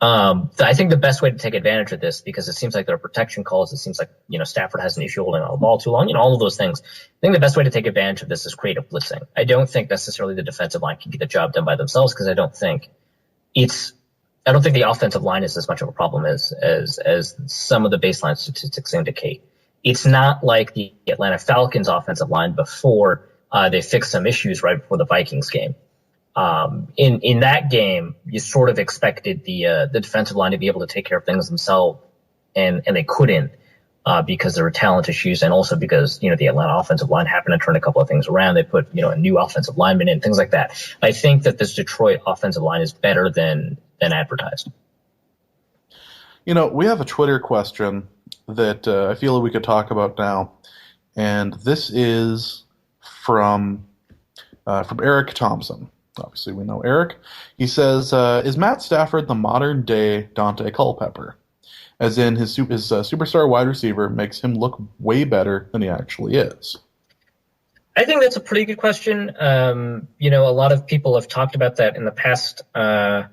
I think the best way to take advantage of this, because it seems like there are protection calls, it seems like, Stafford has an issue holding on the ball too long, all of those things. I think the best way to take advantage of this is creative blitzing. I don't think necessarily the defensive line can get the job done by themselves, because I don't think the offensive line is as much of a problem as some of the baseline statistics indicate. It's not like the Atlanta Falcons offensive line before they fixed some issues right before the Vikings game. In that game, you sort of expected the defensive line to be able to take care of things themselves, and they couldn't, because there were talent issues, and also because, the Atlanta offensive line happened to turn a couple of things around. They put, a new offensive lineman in, things like that. I think that this Detroit offensive line is better than advertised. We have a Twitter question that I feel we could talk about now, and this is from Eric Thompson. Obviously, we know Eric. He says, is Matt Stafford the modern-day Dante Culpepper? As in, his superstar wide receiver makes him look way better than he actually is. I think that's a pretty good question. A lot of people have talked about that in the past. And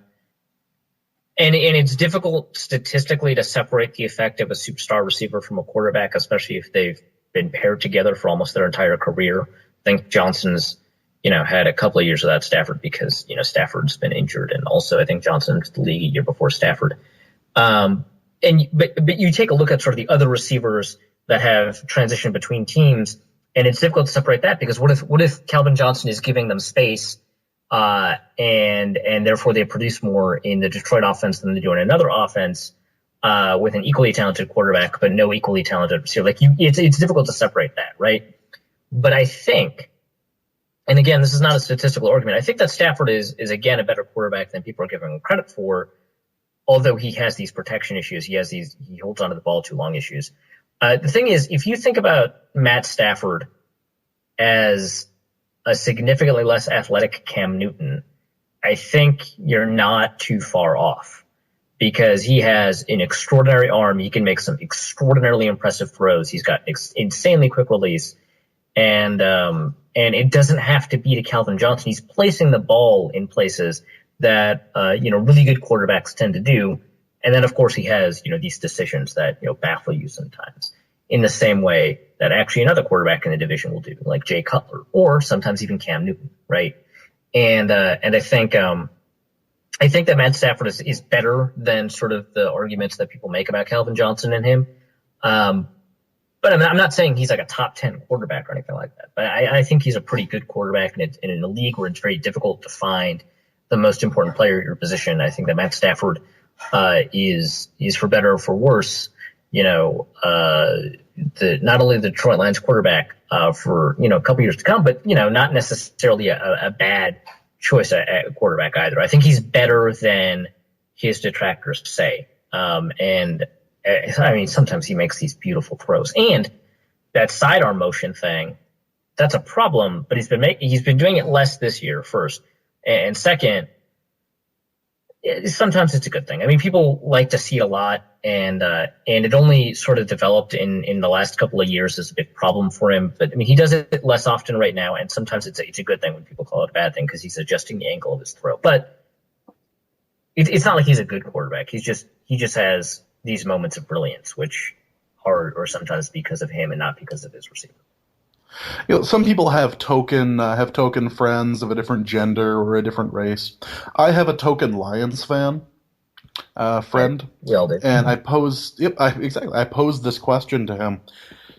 it's difficult statistically to separate the effect of a superstar receiver from a quarterback, especially if they've been paired together for almost their entire career. I think Johnson's had a couple of years without Stafford because, Stafford's been injured. And also I think Johnson's the league a year before Stafford. But you take a look at sort of the other receivers that have transitioned between teams, and it's difficult to separate that, because what if Calvin Johnson is giving them space, and therefore they produce more in the Detroit offense than they do in another offense, with an equally talented quarterback, but no equally talented receiver. It's difficult to separate that, right? But I think, and again, this is not a statistical argument, I think that Stafford is again a better quarterback than people are giving him credit for, although he has these protection issues. He holds onto the ball too long issues. The thing is, if you think about Matt Stafford as a significantly less athletic Cam Newton, I think you're not too far off, because he has an extraordinary arm. He can make some extraordinarily impressive throws. He's got insanely quick release, and it doesn't have to be to Calvin Johnson. He's placing the ball in places that really good quarterbacks tend to do. And then, of course, he has these decisions that baffle you sometimes, in the same way that actually another quarterback in the division will do, like Jay Cutler, or sometimes even Cam Newton, right? And I think that Matt Stafford is better than sort of the arguments that people make about Calvin Johnson and him. But I'm not saying he's like a top 10 quarterback or anything like that. But I think he's a pretty good quarterback, and in a league where it's very difficult to find the most important player at your position, I think that Matt Stafford is for better or for worse, not only the Detroit Lions quarterback for a couple years to come, but not necessarily a bad choice at quarterback either. I think he's better than his detractors say, and sometimes he makes these beautiful throws, and that sidearm motion thing, that's a problem. But he's been doing it less this year, first, and second, sometimes it's a good thing. I mean, people like to see it a lot, and it only sort of developed in the last couple of years as a big problem for him. But I mean, he does it less often right now, and sometimes it's a good thing when people call it a bad thing, because he's adjusting the angle of his throw. But it's not like he's a good quarterback. He just has these moments of brilliance, which are sometimes because of him and not because of his receiver. Some people have token friends of a different gender or a different race. I have a token Lions fan friend. We all did. And I posed this question to him,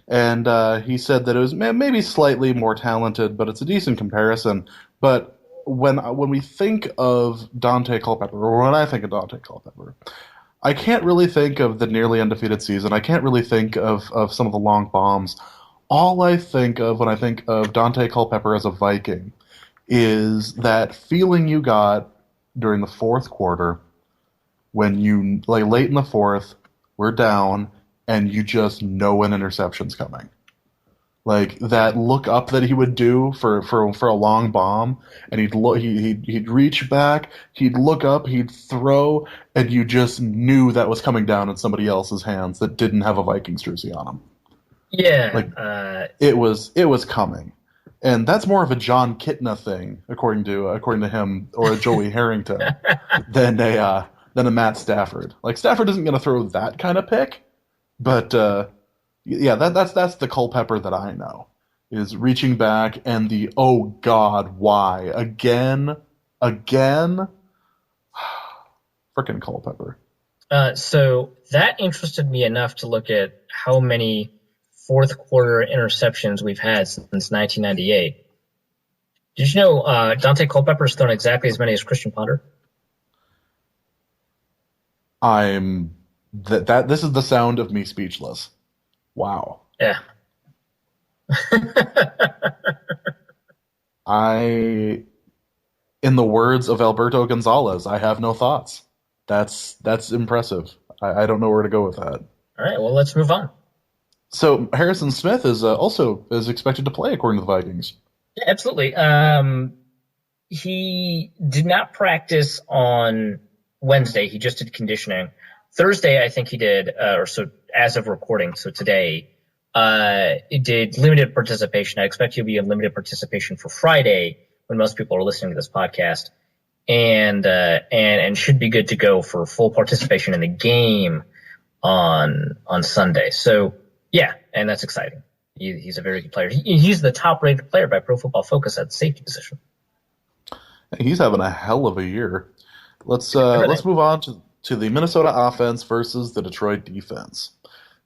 and he said that it was maybe slightly more talented, but it's a decent comparison. But when we think of Dante Culpepper, or when I think of Dante Culpepper, I can't really think of the nearly undefeated season. I can't really think of some of the long bombs. All I think of when I think of Dante Culpepper as a Viking is that feeling you got during the fourth quarter when you, late in the fourth, we're down, and you just know an interception's coming. Like that look up that he would do for a long bomb, and he'd reach back, he'd look up, he'd throw, and you just knew that was coming down in somebody else's hands that didn't have a Vikings jersey on them. Yeah. Like it was coming, and that's more of a John Kitna thing, according to him, or a Joey Harrington, than a Matt Stafford. Like Stafford isn't going to throw that kind of pick, but yeah, that's the Culpepper that I know is reaching back and the oh God, why again, frickin' Culpepper. So that interested me enough to look at how many fourth quarter interceptions we've had since 1998. Did you know Dante Culpepper's thrown exactly as many as Christian Ponder? I'm that this is the sound of me speechless. Wow. Yeah. I, in the words of Alberto Gonzalez, I have no thoughts. That's impressive. I don't know where to go with that. All right, well, let's move on. So Harrison Smith is also is expected to play according to the Vikings. Yeah, absolutely. He did not practice on Wednesday. He just did conditioning. Thursday, I think he did, or so as of recording, so today, it did limited participation. I expect he'll be in limited participation for Friday when most people are listening to this podcast, and should be good to go for full participation in the game on Sunday. So yeah, and that's exciting. He's a very good player. He's the top-rated player by Pro Football Focus at the safety position. He's having a hell of a year. Let's move on to the Minnesota offense versus the Detroit defense.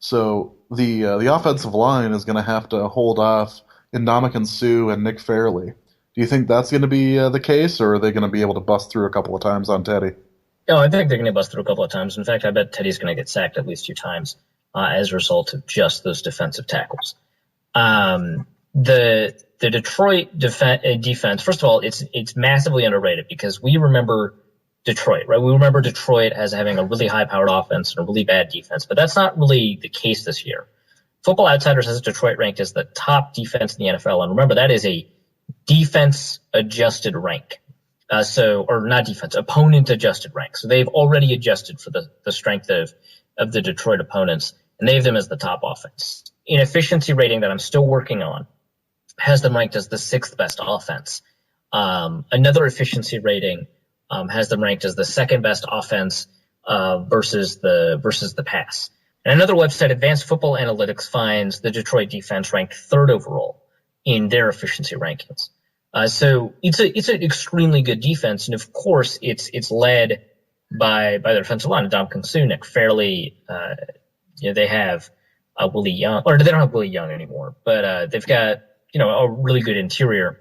So the offensive line is going to have to hold off Ndamukong Suh and Nick Fairley. Do you think that's going to be the case, or are they going to be able to bust through a couple of times on Teddy? No, I think they're going to bust through a couple of times. In fact, I bet Teddy's going to get sacked at least 2 times as a result of just those defensive tackles. The Detroit defense, first of all, it's massively underrated because we remember Detroit, right? We remember Detroit as having a really high-powered offense and a really bad defense, but that's not really the case this year. Football Outsiders has Detroit ranked as the top defense in the NFL, and remember that is a defense-adjusted rank. Or not defense, opponent-adjusted rank. So they've already adjusted for the strength of the Detroit opponents, and they have them as the top offense. In efficiency rating that I'm still working on, has them ranked as the 6th best offense. Another efficiency rating has them ranked as the 2nd best offense versus the pass. And another website, Advanced Football Analytics, finds the Detroit defense ranked 3rd overall in their efficiency rankings. So it's an extremely good defense, and of course it's led by their defensive line, Ndamukong Suh, Nick Fairley. They have Willie Young, or they don't have Willie Young anymore, but they've got a really good interior.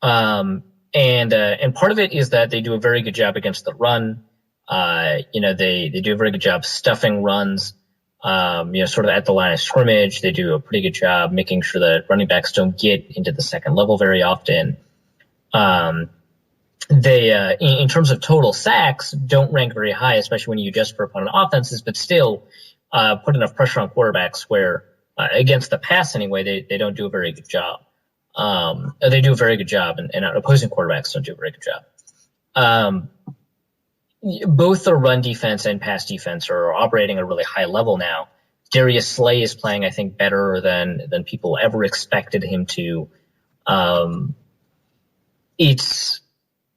And part of it is that they do a very good job against the run. They do a very good job stuffing runs. Sort of at the line of scrimmage. They do a pretty good job making sure that running backs don't get into the second level very often. They, in terms of total sacks, don't rank very high, especially when you adjust for opponent offenses, but still put enough pressure on quarterbacks where, against the pass anyway, they don't do a very good job. They do a very good job, and opposing quarterbacks don't do a very good job. Both the run defense and pass defense are operating at a really high level now. Darius Slay is playing, I think, better than people ever expected him to. It's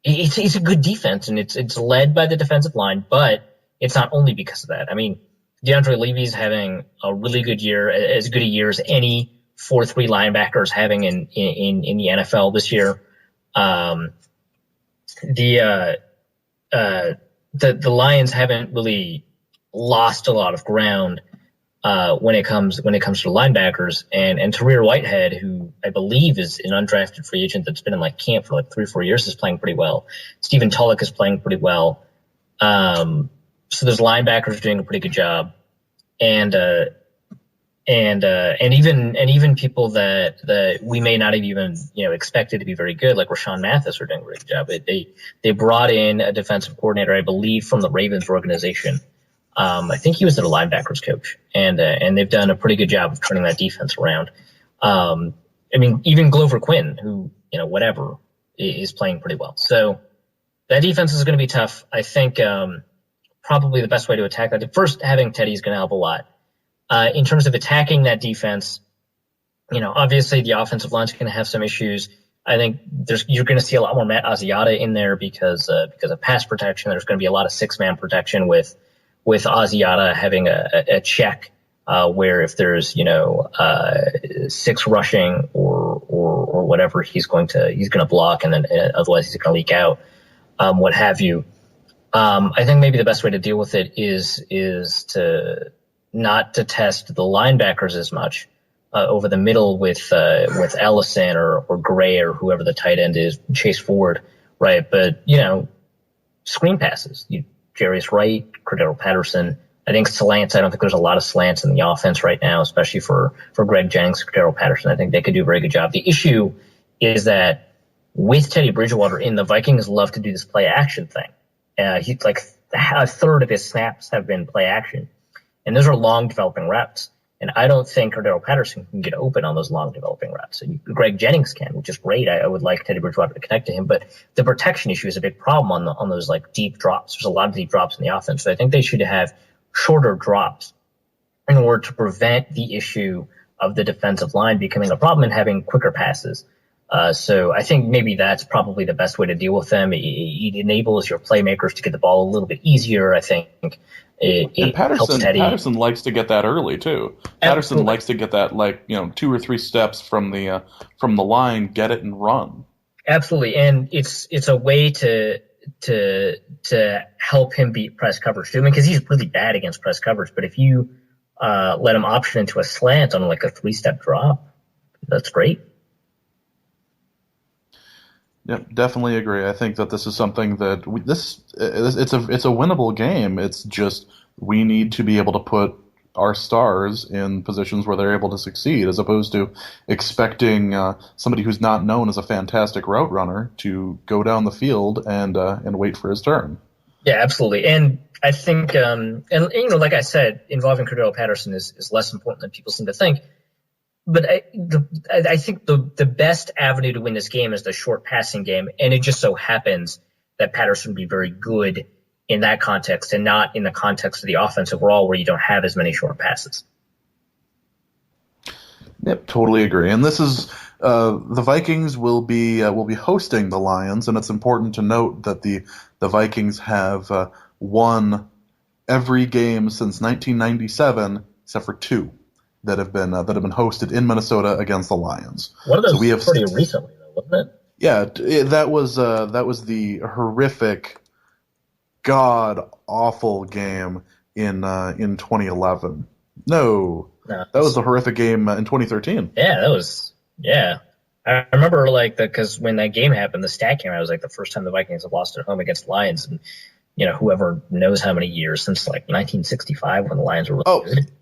a good defense, and it's led by the defensive line, but it's not only because of that. I mean, DeAndre Levy's having a really good year, as good a year as any 4-3 linebacker is having in the NFL this year. The Lions haven't really lost a lot of ground when it comes to linebackers, and Tahir Whitehead, who I believe is an undrafted free agent that's been in camp for 3 or 4 years, is playing pretty well. Stephen Tulloch is playing pretty well. So those linebackers are doing a pretty good job, and even people that we may not have even expected to be very good, like Rashawn Mathis, are doing a great job. They brought in a defensive coordinator, I believe, from the Ravens organization. I think he was their linebackers coach, and they've done a pretty good job of turning that defense around. I mean, even Glover Quinn, who, whatever, is playing pretty well. So that defense is going to be tough. I think probably the best way to attack that, first, having Teddy is going to help a lot. In terms of attacking that defense, obviously the offensive line is going to have some issues. I think you're going to see a lot more Matt Asiata in there because of pass protection. There's going to be a lot of 6-man protection with Asiata having a check where if there's 6 rushing or whatever, he's going to block, and then otherwise he's going to leak out, what have you. I think maybe the best way to deal with it is to not to test the linebackers as much. Over the middle with Ellison or Gray or whoever the tight end is, Chase Ford, right? But screen passes. Jarius Wright, Cordero Patterson. I think slants. I don't think there's a lot of slants in the offense right now, especially for Greg Jennings, Cordero Patterson. I think they could do a very good job. The issue is that with Teddy Bridgewater in, the Vikings love to do this play action thing. He's like a third of his snaps have been play action, and those are long developing reps. And I don't think Cordero Patterson can get open on those long developing reps. And Greg Jennings can, which is great. I would like Teddy Bridgewater to connect to him, but the protection issue is a big problem on those like deep drops. There's a lot of deep drops in the offense. So I think they should have shorter drops in order to prevent the issue of the defensive line becoming a problem and having quicker passes. So I think maybe that's probably the best way to deal with them. It enables your playmakers to get the ball a little bit easier. I think it helps Teddy. Patterson likes to get that early too. Patterson likes to get that 2 or 3 steps from the line, get it and run. Absolutely, and it's a way to help him beat press coverage too. I mean, because he's really bad against press coverage. But if you let him option into a slant on like a 3-step drop, that's great. Yep, definitely agree. I think that this is something that it's a winnable game. It's just we need to be able to put our stars in positions where they're able to succeed, as opposed to expecting somebody who's not known as a fantastic route runner to go down the field and wait for his turn. Yeah, absolutely. And I think, like I said, involving Cordero Patterson is less important than people seem to think. But I think the best avenue to win this game is the short passing game, and it just so happens that Patterson would be very good in that context and not in the context of the offense overall where you don't have as many short passes. Yep, totally agree. And this is the Vikings will be hosting the Lions, and it's important to note that the Vikings have won every game since 1997 except for 2. That have been hosted in Minnesota against the Lions. One of those was pretty recently, though, wasn't it? Yeah, that was the horrific, god awful game in 2011. No, that was the horrific game in 2013. Yeah, that was I remember because when that game happened, the stat came out. It was like the first time the Vikings have lost at home against Lions, and whoever knows how many years since like 1965 when the Lions were really good.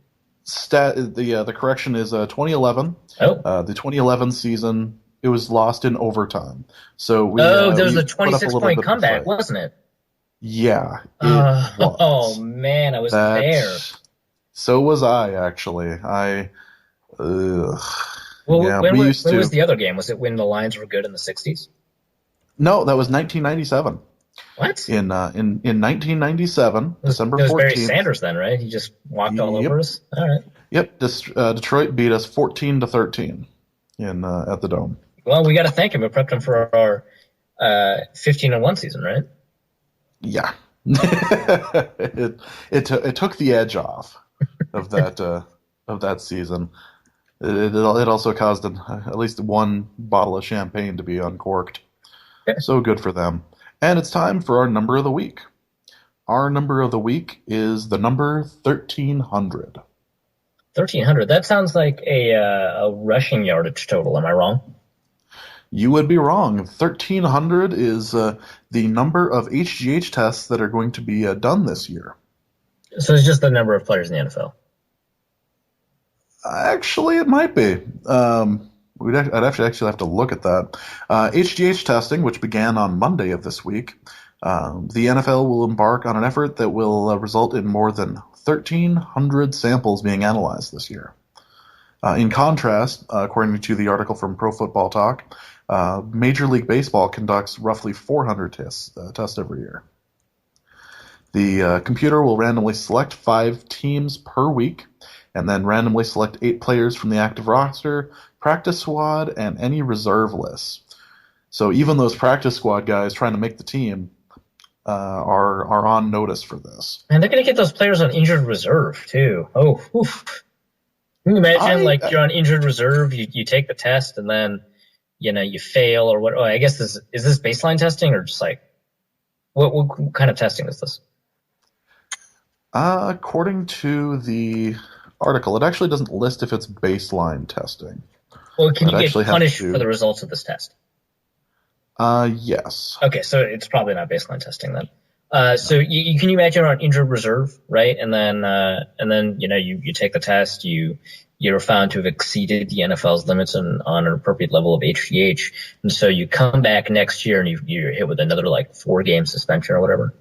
The correction is 2011. The 2011 season, it was lost in overtime. So there was a 26-point comeback, wasn't it? Yeah. Oh man, I was there. So was I actually. When was the other game? Was it when the Lions were good in the 60s? No, that was 1997. What? In 1997, December 14th. It was Barry Sanders then, right? He just walked all over us? All right. Yep. Detroit beat us 14-13 at the Dome. Well, we got to thank him. We prepped him for our 15-1 season, right? Yeah. It took the edge off of that season. It also caused at least one bottle of champagne to be uncorked. So good for them. And it's time for our number of the week. Our number of the week is the number 1,300. 1,300. That sounds like a rushing yardage total. Am I wrong? You would be wrong. 1,300 is the number of HGH tests that are going to be done this year. So it's just the number of players in the NFL. Actually, it might be. I'd actually have to look at that. HGH testing, which began on Monday of this week, the NFL will embark on an effort that will result in more than 1,300 samples being analyzed this year. In contrast, according to the article from Pro Football Talk, Major League Baseball conducts roughly 400 tests every year. The computer will randomly select 5 teams per week, and then randomly select 8 players from the active roster, practice squad, and any reserve lists. So even those practice squad guys trying to make the team are on notice for this. And they're going to get those players on injured reserve, too. Oh, oof. Can you imagine, you're on injured reserve, you take the test, and then, you fail, or what? Oh, I guess is this baseline testing, or just what kind of testing is this? According to the article, it actually doesn't list if it's baseline testing. Well, can you get punished for the results of this test? Yes. Okay, so it's probably not baseline testing then. So can you imagine on injured reserve, right? And then you take the test, you're found to have exceeded the NFL's limits on an appropriate level of HGH, and so you come back next year and you're hit with another 4-game suspension or whatever.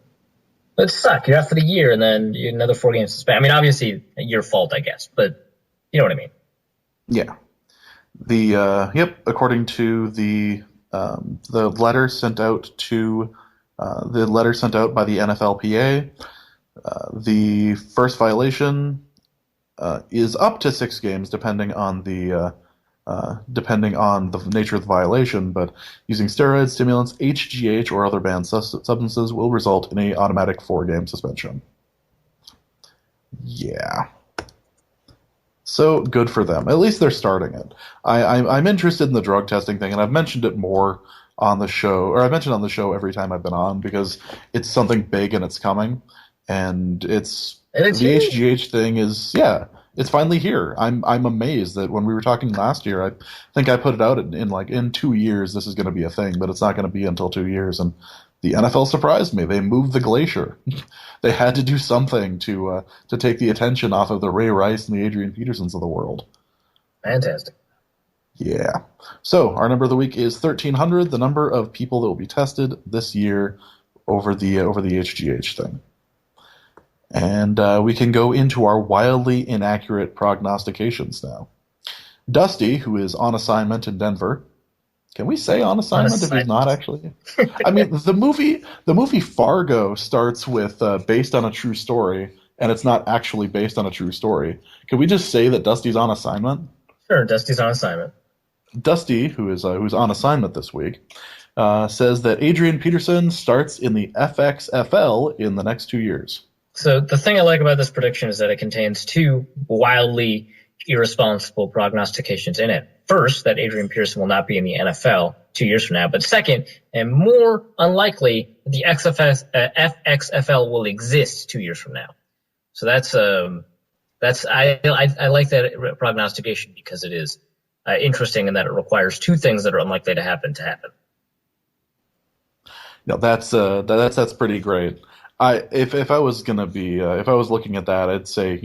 It suck. You're out for the year, and then another 4-game suspension. I mean, obviously your fault, I guess, but you know what I mean. Yeah. According to the letter sent out by the NFLPA, the first violation is up to 6 games, depending on the nature of the violation. But using steroids, stimulants, HGH, or other banned substances will result in an automatic 4-game suspension. Yeah. So good for them. At least they're starting it. I'm interested in the drug testing thing, and I've mentioned it more on the show, or I've mentioned on the show every time I've been on, because it's something big and it's coming, and the HGH thing is, it's finally here. I'm amazed that when we were talking last year, I think I put it out in 2 years this is going to be a thing, but it's not going to be until 2 years, and the NFL surprised me. They moved the glacier. They had to do something to take the attention off of the Ray Rice and the Adrian Petersons of the world. Fantastic. Yeah. So our number of the week is 1,300, the number of people that will be tested this year over the HGH thing. And we can go into our wildly inaccurate prognostications now. Dusty, who is on assignment in Denver. Can we say on assignment if he's not actually? I mean, the movie Fargo starts with based on a true story, and it's not actually based on a true story. Can we just say that Dusty's on assignment? Sure, Dusty's on assignment. Dusty, who's on assignment this week, says that Adrian Peterson starts in the FXFL in the next 2 years. So the thing I like about this prediction is that it contains 2 wildly irresponsible prognostications in it. First, that Adrian Peterson will not be in the NFL 2 years from now. But second, and more unlikely, the FXFL will exist 2 years from now. So I like that prognostication because it is interesting in that it requires 2 things that are unlikely to happen. No, that's pretty great. If I was gonna be if I was looking at that, I'd say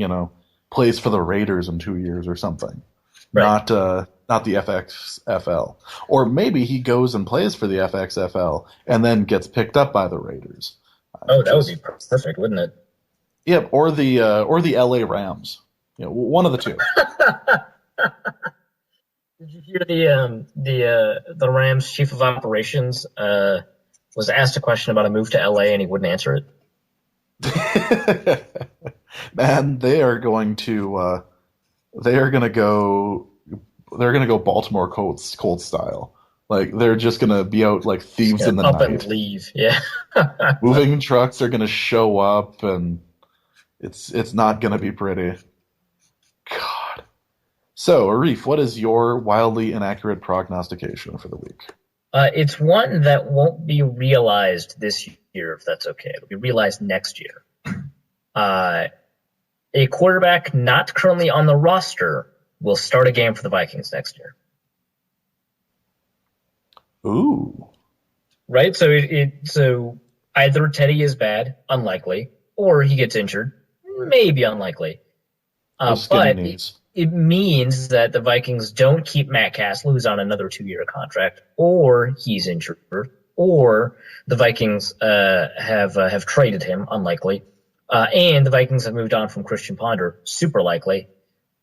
plays for the Raiders in 2 years or something, right. Not the FXFL, or maybe he goes and plays for the FXFL and then gets picked up by the Raiders. Oh, that would be perfect, wouldn't it? Yep, or the LA Rams. One of the 2. Did you hear the Rams chief of operations was asked a question about a move to LA and he wouldn't answer it? Man, they're going to go Baltimore Colts style. They're just gonna be out like thieves in the night. Up and leave, yeah. Moving trucks are gonna show up, and it's not gonna be pretty. God. So, Arif, what is your wildly inaccurate prognostication for the week? It's one that won't be realized this year, if that's okay. It'll be realized next year. A quarterback not currently on the roster will start a game for the Vikings next year. Ooh. Right? So either Teddy is bad, unlikely, or he gets injured, maybe unlikely. But it means that the Vikings don't keep Matt Castle, who's on another 2-year contract, or he's injured, or the Vikings have traded him, unlikely, and the Vikings have moved on from Christian Ponder, super likely,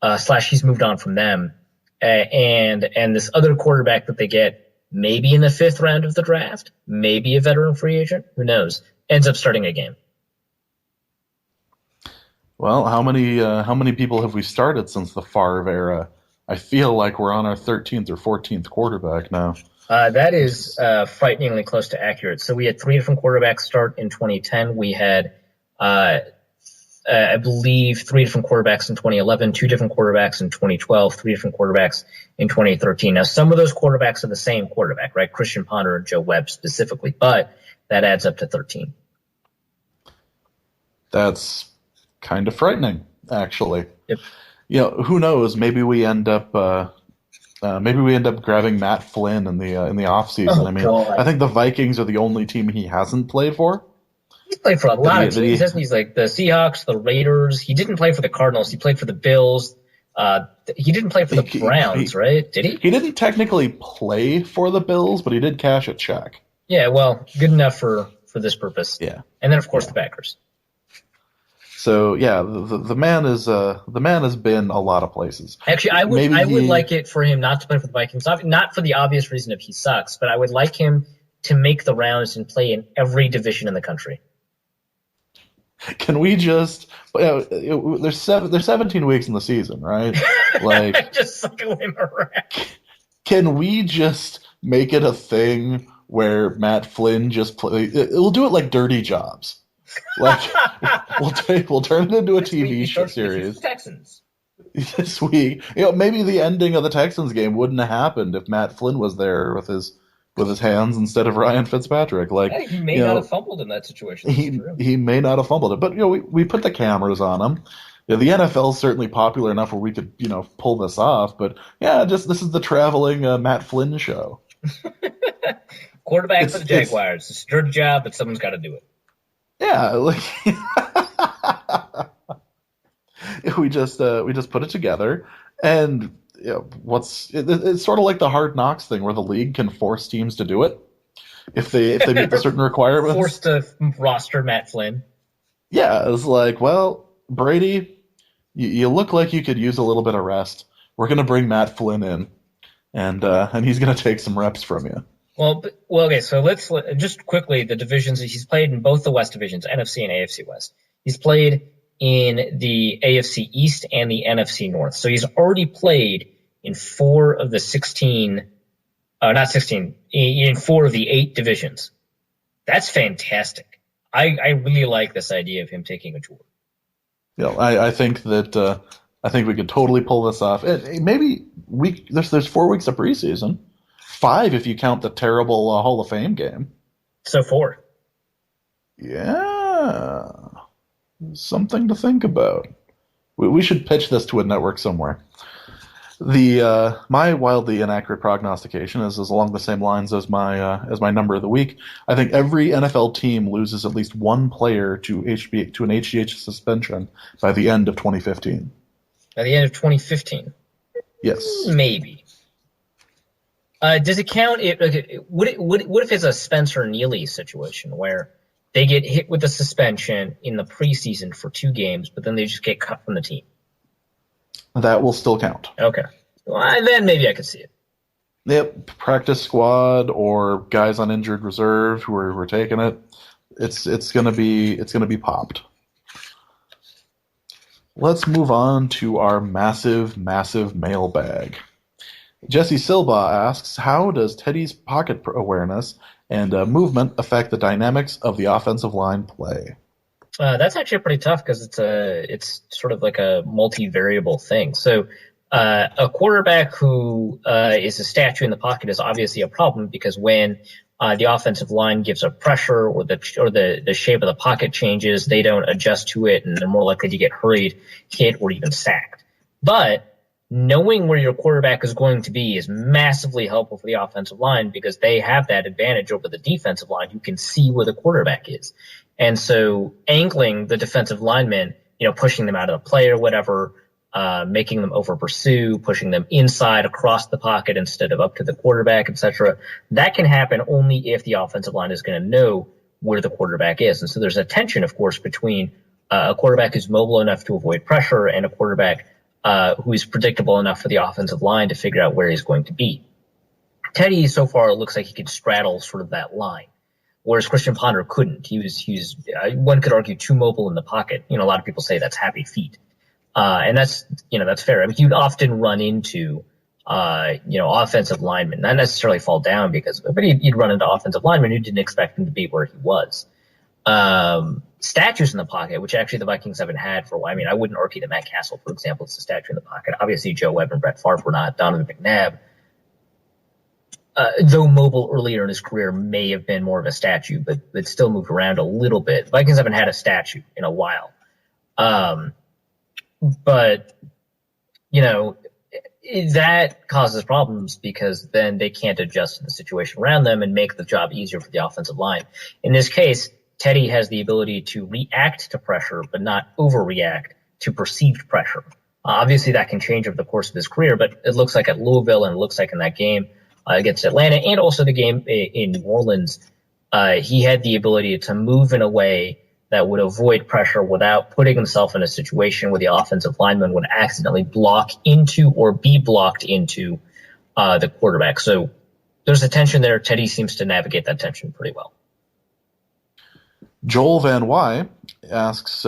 slash he's moved on from them. And this other quarterback that they get, maybe in the 5th round of the draft, maybe a veteran free agent, who knows, ends up starting a game. Well, how many people have we started since the Favre era? I feel like we're on our 13th or 14th quarterback now. That is frighteningly close to accurate. So we had 3 different quarterbacks start in 2010. We had, I believe, 3 different quarterbacks in 2011, 2 different quarterbacks in 2012, 3 different quarterbacks in 2013. Now, some of those quarterbacks are the same quarterback, right? Christian Ponder and Joe Webb specifically, but that adds up to 13. That's kind of frightening, actually. Yep. Who knows? Maybe we end up grabbing Matt Flynn in the off season. Oh, God. I think the Vikings are the only team he hasn't played for. He's played for a lot of teams, hasn't he? He's like the Seahawks, the Raiders. He didn't play for the Cardinals. He played for the Bills. He didn't play for the Browns, right? Did he? He didn't technically play for the Bills, but he did cash a check. Yeah, well, good enough for this purpose. Yeah. And then, of course, the Packers. So yeah, the man has been a lot of places. Actually, I would like it for him not to play for the Vikings, not for the obvious reason of he sucks, but I would like him to make the rounds and play in every division in the country. Can we just? There's 17 weeks in the season, right? Like, just cycle him around. Can we just make it a thing where Matt Flynn just play? We'll do it like Dirty Jobs. Like we'll turn it into a TV show series. Texans. This week, maybe the ending of the Texans game wouldn't have happened if Matt Flynn was there with his hands instead of Ryan Fitzpatrick. Like, yeah, he may not have fumbled in that situation. He may not have fumbled it, but we put the cameras on him. The NFL is certainly popular enough where we could pull this off. But yeah, this is the traveling Matt Flynn show. Quarterback for the Jaguars. It's a dirty job, but someone's got to do it. Yeah, like we just put it together, and it's sort of like the Hard Knocks thing where the league can force teams to do it if they meet the certain requirements. Forced to roster Matt Flynn. Yeah, it's like, well, Brady, you look like you could use a little bit of rest. We're gonna bring Matt Flynn in, and he's gonna take some reps from you. Well, okay, so let's just quickly, the divisions. He's played in both the West divisions, NFC and AFC West. He's played in the AFC East and the NFC North. So he's already played in 4 of the 16, not 16, in 4 of the 8 divisions. That's fantastic. I really like this idea of him taking a tour. I think that I think we could totally pull this off. Maybe there's 4 weeks of preseason. 5 if you count the terrible Hall of Fame game. So 4. Yeah. Something to think about. We should pitch this to a network somewhere. My wildly inaccurate prognostication is along the same lines as my number of the week. I think every NFL team loses at least 1 player to an HGH suspension by the end of 2015. By the end of 2015? Yes. Maybe. Does it count? What if it's a Spencer Neely situation where they get hit with a suspension in the preseason for 2 games, but then they just get cut from the team? That will still count. Okay. Well, then maybe I could see it. Yep, practice squad or guys on injured reserve who are taking it. It's gonna be popped. Let's move on to our massive mailbag. Jesse Silva asks, how does Teddy's pocket awareness and movement affect the dynamics of the offensive line play? That's actually pretty tough because it's sort of like a multivariable thing. So a quarterback who is a statue in the pocket is obviously a problem because when the offensive line gives up pressure or the shape of the pocket changes, they don't adjust to it and they're more likely to get hurried, hit, or even sacked. But knowing where your quarterback is going to be is massively helpful for the offensive line because they have that advantage over the defensive line who can see where the quarterback is. And so angling the defensive linemen, pushing them out of the play or whatever, making them over pursue, pushing them inside across the pocket instead of up to the quarterback, etc. That can happen only if the offensive line is going to know where the quarterback is. And so there's a tension, of course, between a quarterback who's mobile enough to avoid pressure and a quarterback who is predictable enough for the offensive line to figure out where he's going to be. Teddy, so far, it looks like he could straddle sort of that line, whereas Christian Ponder couldn't. He was one could argue too mobile in the pocket. A lot of people say that's happy feet. And that's fair. I mean, he'd often run into, offensive linemen, not necessarily fall down but he'd run into offensive linemen who didn't expect him to be where he was. Statues in the pocket, which actually the Vikings haven't had for a while. I mean, I wouldn't argue that Matt Castle, for example, is a statue in the pocket. Obviously, Joe Webb and Brett Favre were not. Donovan McNabb, though mobile earlier in his career, may have been more of a statue, but still moved around a little bit. Vikings haven't had a statue in a while. But, that causes problems because then they can't adjust to the situation around them and make the job easier for the offensive line. In this case, Teddy has the ability to react to pressure, but not overreact to perceived pressure. Obviously, that can change over the course of his career, but it looks like at Louisville and it looks like in that game against Atlanta and also the game in New Orleans, he had the ability to move in a way that would avoid pressure without putting himself in a situation where the offensive lineman would accidentally block into or be blocked into the quarterback. So there's a tension there. Teddy seems to navigate that tension pretty well. Joel Van Y asks,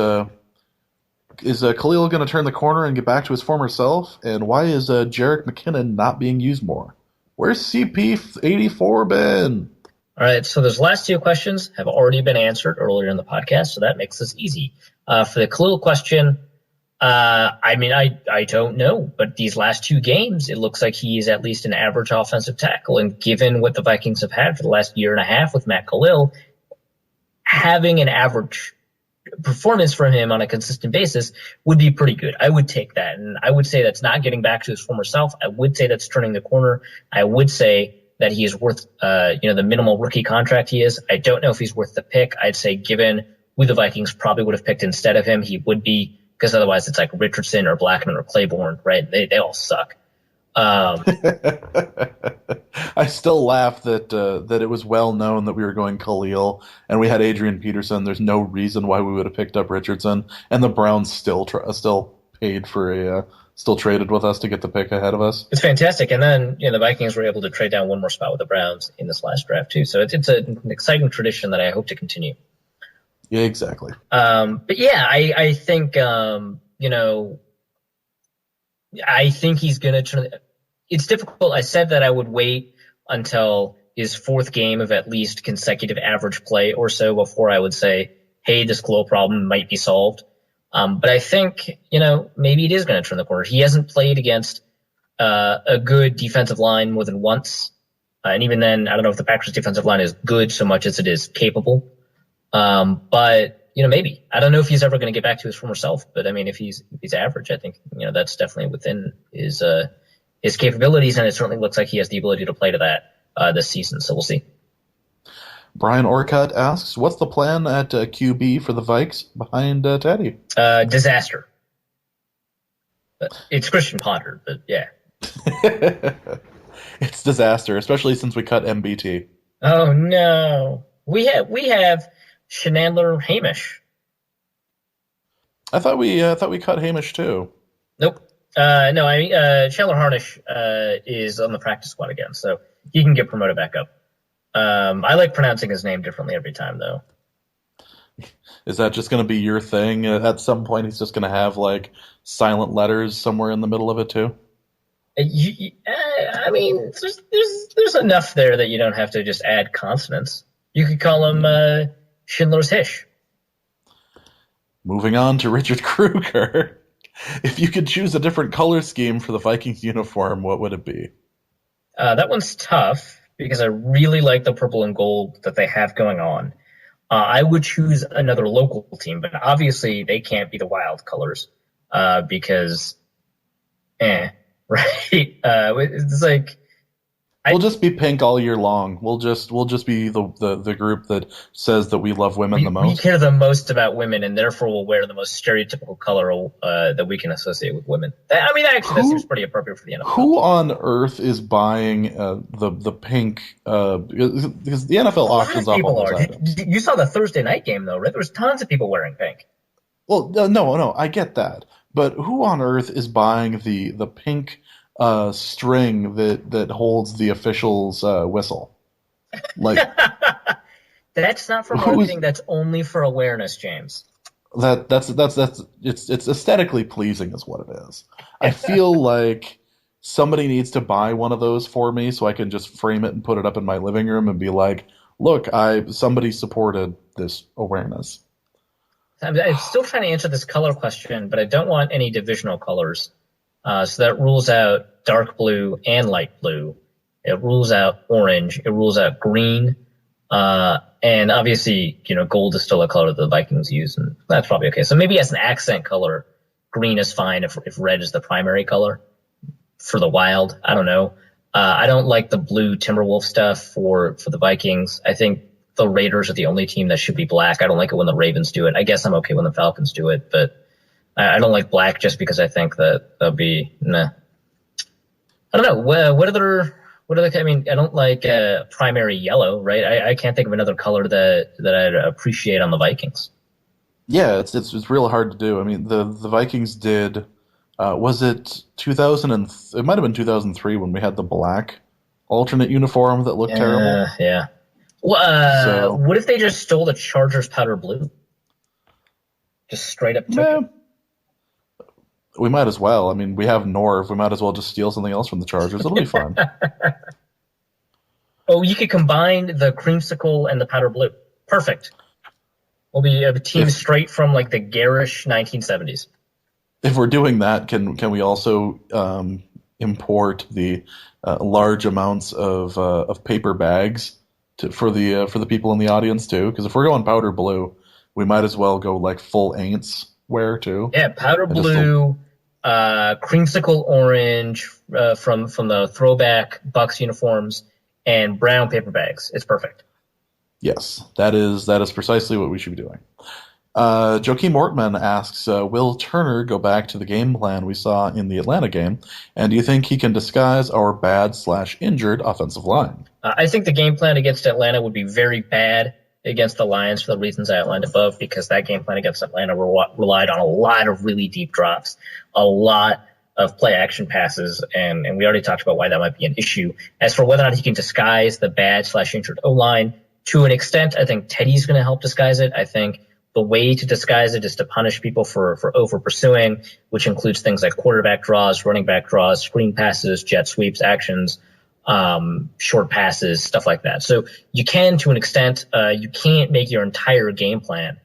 is Khalil going to turn the corner and get back to his former self? And why is Jerick McKinnon not being used more? Where's CP84 been? All right, so those last two questions have already been answered earlier in the podcast, so that makes this easy. For the Khalil question, I don't know, but these last two games, it looks like he is at least an average offensive tackle, and given what the Vikings have had for the last year and a half with Matt Khalil, having an average performance from him on a consistent basis would be pretty good. I would take that, and I would say that's not getting back to his former self. I would say that's turning the corner. I would say that he is worth, the minimal rookie contract he is. I don't know if he's worth the pick. I'd say given who the Vikings probably would have picked instead of him, he would be, because otherwise it's like Richardson or Blackman or Claiborne, right? They all suck. I still laugh that it was well known that we were going Khalil and we had Adrian Peterson. There's no reason why we would have picked up Richardson, and the Browns still paid for still traded with us to get the pick ahead of us. It's fantastic. And then, the Vikings were able to trade down one more spot with the Browns in this last draft too. So it's an exciting tradition that I hope to continue. Yeah, exactly. But yeah, I think, I think he's going to turn. It's difficult. I said that I would wait until his fourth game of at least consecutive average play or so before I would say, hey, this Khalil problem might be solved. But I think, maybe it is going to turn the corner. He hasn't played against a good defensive line more than once. And even then, I don't know if the Packers defensive line is good so much as it is capable. But, maybe. I don't know if he's ever going to get back to his former self. But, I mean, if he's average, I think, that's definitely within his capabilities. And it certainly looks like he has the ability to play to that this season. So we'll see. Brian Orcutt asks, what's the plan at QB for the Vikes behind Teddy? Disaster. It's Christian Ponder, but yeah. It's disaster, especially since we cut MBT. Oh no. We have Shenandler Hamish. I thought we cut Hamish too. Nope. No, I mean Chandler Harnish is on the practice squad again, so he can get promoted back up. I like pronouncing his name differently every time, though. Is that just going to be your thing? At some point, he's just going to have like silent letters somewhere in the middle of it too. I mean, there's enough there that you don't have to just add consonants. You could call him Schindler's Hish. Moving on to Richard Kruger. If you could choose a different color scheme for the Vikings uniform, what would it be? That one's tough because I really like the purple and gold that they have going on. I would choose another local team, but obviously they can't be the Wild colors because, right? It's like we'll just be pink all year long. We'll just be the group that says that we love women the most. We care the most about women, and therefore we'll wear the most stereotypical color that we can associate with women. I mean, actually, that seems pretty appropriate for the NFL. Who on earth is buying the pink? Because the NFL auctions off all those items. You saw the Thursday night game, though, right? There was tons of people wearing pink. Well, no, I get that. but who on earth is buying the pink string that holds the official's whistle? Like, That's not for who's marketing. That's only for awareness, James. that's it's aesthetically pleasing is what it is. I feel like somebody needs to buy one of those for me so I can just frame it and put it up in my living room and be like, look, I somebody supported this awareness. I'm still trying to answer this color question, but I don't want any divisional colors. So that rules out dark blue and light blue. It rules out orange. It rules out green. And obviously, gold is still a color that the Vikings use, and that's probably okay. So maybe as an accent color, green is fine if red is the primary color for the Wild. I don't know. I don't like the blue Timberwolf stuff for the Vikings. I think the Raiders are the only team that should be black. I don't like it when the Ravens do it. I guess I'm okay when the Falcons do it, but I don't like black just because I think that that'll be nah. I don't know. What other? I mean, I don't like primary yellow, right? I can't think of another color that I'd appreciate on the Vikings. Yeah, it's really hard to do. I mean, the Vikings did. Was it 2000 and it might have been 2003 when we had the black alternate uniform that looked terrible. Yeah. Well, So, what if they just stole the Chargers powder blue? Just straight up took meh, it. we might as well. I mean, we have Norv. We might as well just steal something else from the Chargers. It'll be fun. Oh, you could combine the creamsicle and the powder blue. Perfect. We'll be a team If straight from like the garish 1970s. if we're doing that, can we also import the large amounts of paper bags for the people in the audience too? Because if we're going powder blue, we might as well go like full Aints wear too. Yeah, powder And just a, blue, creamsicle orange from the throwback Bucks uniforms, and brown paper bags. It's perfect. yes, that is precisely what we should be doing. Joakim Ortman asks, will Turner go back to the game plan we saw in the Atlanta game? And do you think he can disguise our bad/injured offensive line? I think the game plan against Atlanta would be very bad against the Lions for the reasons I outlined above, because that game plan against Atlanta relied on a lot of really deep drops, a lot of play action passes, and we already talked about why that might be an issue. As for whether or not he can disguise the bad/injured O-line, to an extent, I think Teddy's going to help disguise it. I think the way to disguise it is to punish people for over pursuing, which includes things like quarterback draws, running back draws, screen passes, jet sweeps, actions, short passes, stuff like that. So you can, to an extent, you can't make your entire game plan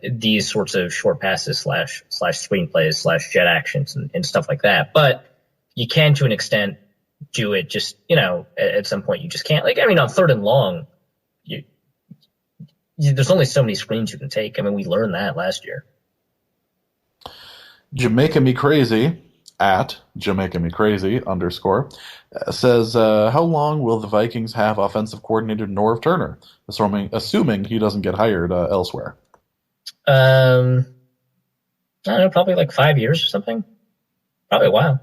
these sorts of short passes slash screen plays slash jet actions and stuff like that. But you can, to an extent, do it. Just at some point you just can't. Like, I mean, on third and long, there's only so many screens you can take. I mean, we learned that last year. Jamaica Me Crazy at Jamaica Me Crazy _ says, how long will the Vikings have offensive coordinator Norv Turner, assuming he doesn't get hired elsewhere? I don't know, probably like 5 years or something. Probably a while.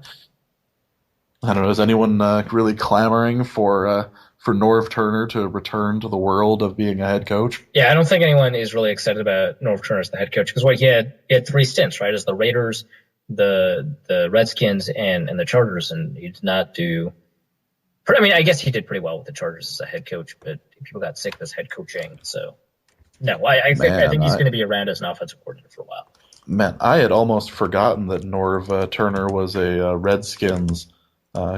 I don't know. Is anyone really clamoring for Norv Turner to return to the world of being a head coach? Yeah, I don't think anyone is really excited about Norv Turner as the head coach, because he had 3 stints, right? As the Raiders, the Redskins, and the Chargers, and he did not do. I mean, I guess he did pretty well with the Chargers as a head coach, but people got sick of his head coaching. So no, I think he's going to be around as an offensive coordinator for a while. Man, I had almost forgotten that Norv Turner was a Redskins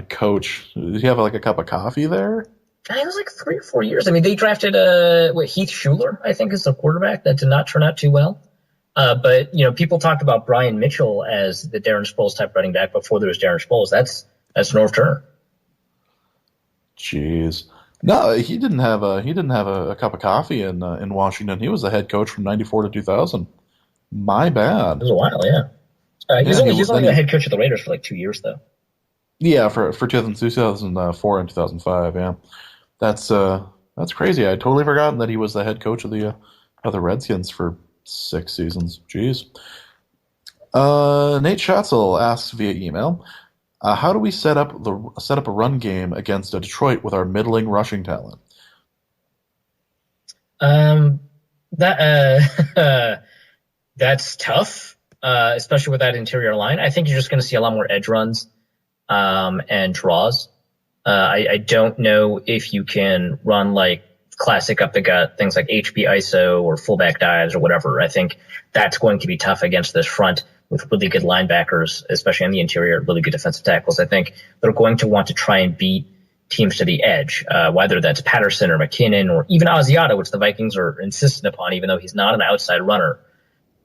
coach. Did he have like a cup of coffee there? It was like 3 or 4 years. I mean, they drafted Heath Schuler, I think, is the quarterback. That did not turn out too well. But people talked about Brian Mitchell as the Darren Sproles type running back before there was Darren Sproles. That's Norv Turner. Jeez. No, he didn't have a cup of coffee in Washington. He was the head coach from '94 to 2000. My bad. It was a while, yeah. He's only the head coach of the Raiders for like 2 years, though. Yeah, for 2004 and 2005. Yeah, that's crazy. I had totally forgotten that he was the head coach of the Redskins for 6 seasons. Jeez. Nate Schatzel asks via email, how do we set up a run game against Detroit with our middling rushing talent? That that's tough. especially with that interior line. I think you're just going to see a lot more edge runs and draws. I don't know if you can run like classic up the gut things like HP ISO or fullback dives or whatever. I think that's going to be tough against this front with really good linebackers, especially on the interior, really good defensive tackles. I think they're going to want to try and beat teams to the edge, whether that's Patterson or McKinnon or even Asiata, which the Vikings are insistent upon, even though he's not an outside runner.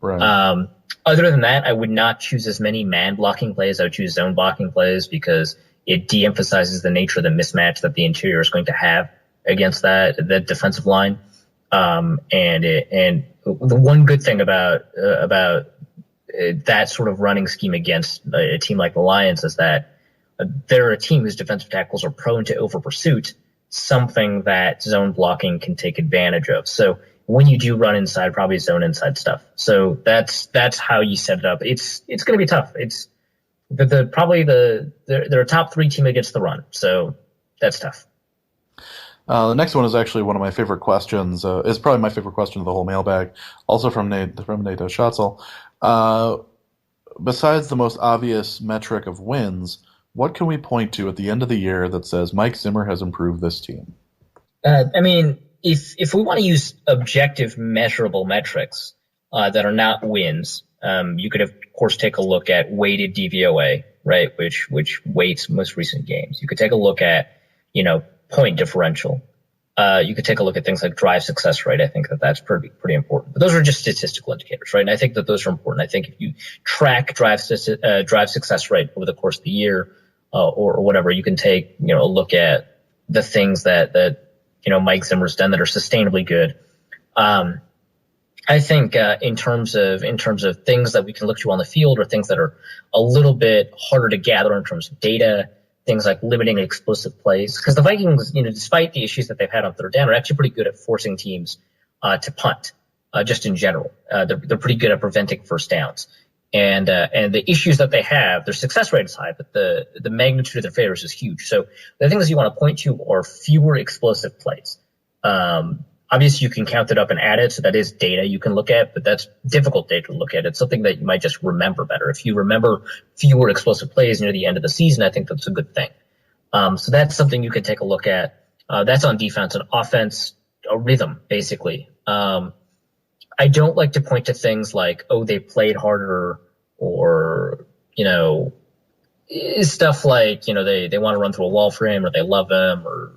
Right. Other than that, I would not choose as many man blocking plays. I would choose zone blocking plays because it de-emphasizes the nature of the mismatch that the interior is going to have against that defensive line. And the one good thing about that sort of running scheme against a team like the Lions is that they're a team whose defensive tackles are prone to over pursuit, something that zone blocking can take advantage of. So when you do run inside, probably zone inside stuff. So that's how you set it up. It's going to be tough. It's they're a top 3 team against the run. So that's tough. The next one is actually one of my favorite questions. It's probably my favorite question of the whole mailbag. Also from Nate Schatzel. Besides the most obvious metric of wins, what can we point to at the end of the year that says Mike Zimmer has improved this team? I mean, if we want to use objective, measurable metrics that are not wins, you could of course take a look at weighted DVOA, right, which weights most recent games. You could take a look at point differential. You could take a look at things like drive success rate. I think that's pretty important. But those are just statistical indicators, right? And I think that those are important. I think if you track drive success rate over the course of the year or whatever, you can take a look at the things that Mike Zimmer's done that are sustainably good. I think in terms of things that we can look to on the field or things that are a little bit harder to gather in terms of data, things like limiting explosive plays, because the Vikings, despite the issues that they've had on third down, are actually pretty good at forcing teams to punt, just in general. They're pretty good at preventing first downs. And the issues that they have, their success rate is high, but the magnitude of their failures is huge. So the things you want to point to are fewer explosive plays. Obviously, you can count it up and add it, so that is data you can look at, but that's difficult data to look at. It's something that you might just remember better. If you remember fewer explosive plays near the end of the season, I think that's a good thing. So that's something you can take a look at. That's on defense. And offense, a rhythm, basically. I don't like to point to things like, they played harder or, stuff like, they want to run through a wall for him or they love him or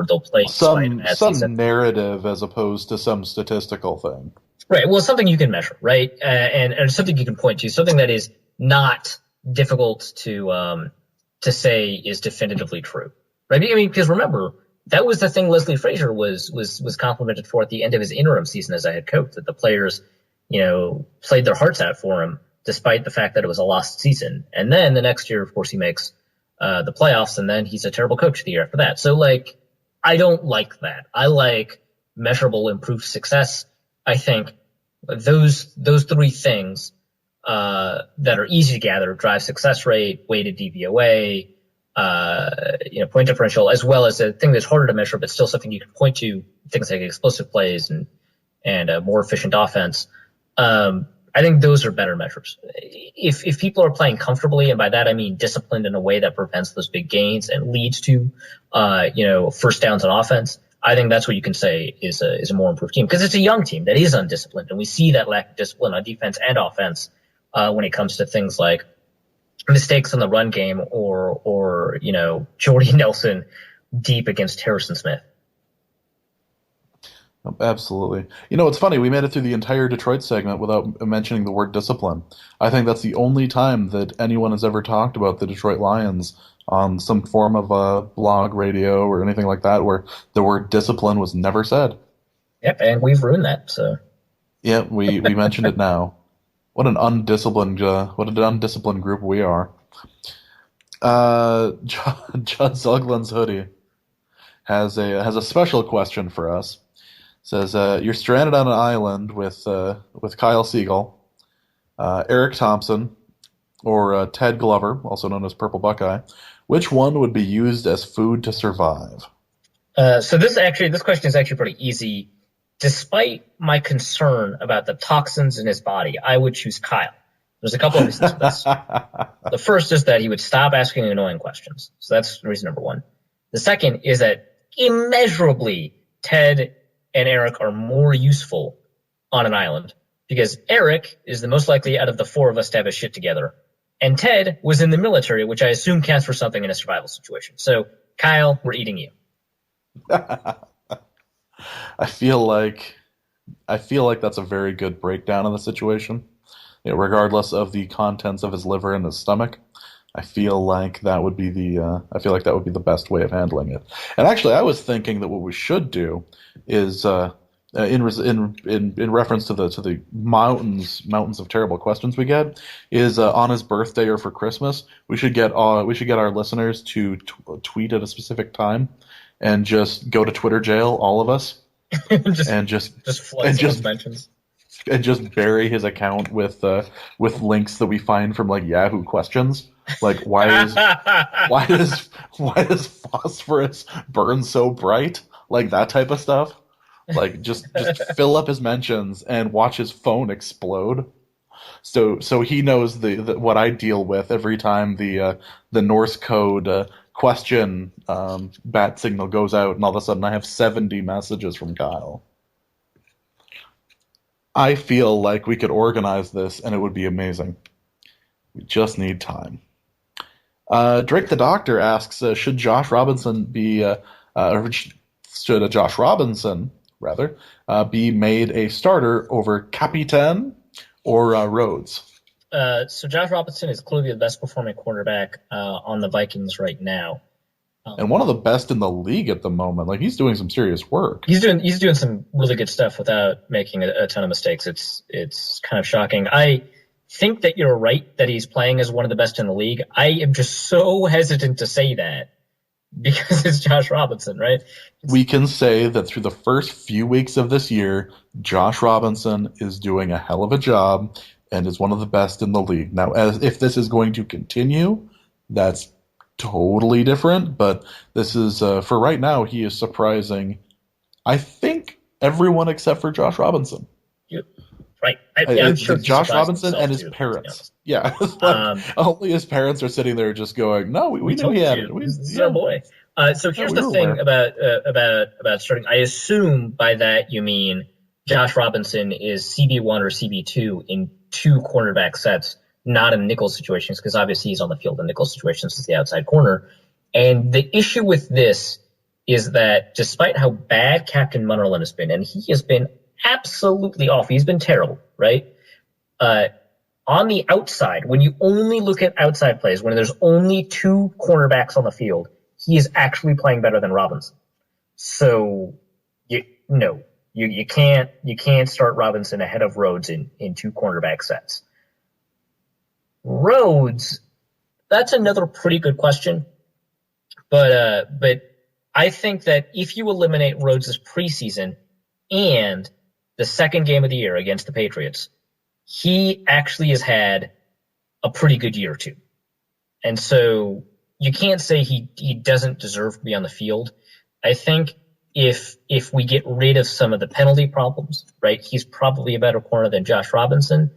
they'll play some narrative as opposed to some statistical thing. Right. Well, something you can measure, right? And something you can point to, something that is not difficult to say is definitively true, right? I mean, because remember, that was the thing Leslie Frazier was complimented for at the end of his interim season as a head coach, that the players, played their hearts out for him despite the fact that it was a lost season. And then the next year, of course, he makes the playoffs, and then he's a terrible coach the year after that. So, I don't like that. I like measurable, improved success. I think those 3 things that are easy to gather: drive success rate, weighted DVOA, point differential, as well as a thing that's harder to measure, but still something you can point to, things like explosive plays and a more efficient offense. I think those are better measures. If people are playing comfortably, and by that I mean disciplined in a way that prevents those big gains and leads to, first downs on offense, I think that's what you can say is a more improved team, because it's a young team that is undisciplined, and we see that lack of discipline on defense and offense when it comes to things like mistakes in the run game or Jordy Nelson deep against Harrison Smith. Absolutely. It's funny. We made it through the entire Detroit segment without mentioning the word discipline. I think that's the only time that anyone has ever talked about the Detroit Lions on some form of a blog, radio, or anything like that, where the word discipline was never said. Yep, and we've ruined that. So. Yeah, we mentioned it now. What an undisciplined group we are. Judd Zuglin's hoodie has a special question for us. Says, you're stranded on an island with Kyle Siegel, Eric Thompson, or Ted Glover, also known as Purple Buckeye. Which one would be used as food to survive? So this question is actually pretty easy. Despite my concern about the toxins in his body, I would choose Kyle. There's a couple of reasons for this. The first is that he would stop asking annoying questions. So that's reason number one. The second is that immeasurably Ted and Eric are more useful on an island because Eric is the most likely out of the four of us to have his shit together. And Ted was in the military, which I assume counts for something in a survival situation. So, Kyle, we're eating you. I feel like that's a very good breakdown of the situation. Regardless of the contents of his liver and his stomach, I feel like that would be the best way of handling it. And actually, I was thinking that what we should do is in reference to the mountains of terrible questions we get is on his birthday or for Christmas we should get our listeners to tweet at a specific time and just go to Twitter jail, all of us, just, and just flood and someone's just mentions. and just bury his account with links that we find from like Yahoo questions, like why does phosphorus burn so bright, like that type of stuff. Like just fill up his mentions and watch his phone explode. So he knows the what I deal with every time the Norse Code question bat signal goes out, and all of a sudden I have 70 messages from Kyle. I feel like we could organize this and it would be amazing. We just need time. Drake the Doctor asks, should Josh Robinson should Josh Robinson rather be made a starter over Capitan or Rhodes? So Josh Robinson is clearly the best performing quarterback on the Vikings right now. And one of the best in the league at the moment. Like, he's doing some serious work. He's doing some really good stuff without making a ton of mistakes. It's kind of shocking. I think that you're right that he's playing as one of the best in the league. I am just so hesitant to say that because it's Josh Robinson, right? We can say that through the first few weeks of this year, Josh Robinson is doing a hell of a job and is one of the best in the league. Now, if this is going to continue, that's totally different, but this is for right now. He is surprising, I think, everyone except for Josh Robinson. Right, I'm sure Josh Robinson and his parents. Yeah, only his parents are sitting there just going, "No, we knew he had it. This is our boy." So here's the thing about starting. I assume by that you mean Josh Robinson is CB1 or CB2 in two cornerback sets, not in nickel situations, because obviously he's on the field in nickel situations as the outside corner. And the issue with this is that despite how bad Captain Munnerlyn has been, and he has been absolutely awful, he's been terrible, right? On the outside, when you only look at outside plays, when there's only two cornerbacks on the field, he is actually playing better than Robinson. So, you can't start Robinson ahead of Rhodes in two cornerback sets. Rhodes, that's another pretty good question. But I think that if you eliminate Rhodes' preseason and the second game of the year against the Patriots, he actually has had a pretty good year too. And so you can't say he doesn't deserve to be on the field. I think if we get rid of some of the penalty problems, right, he's probably a better corner than Josh Robinson.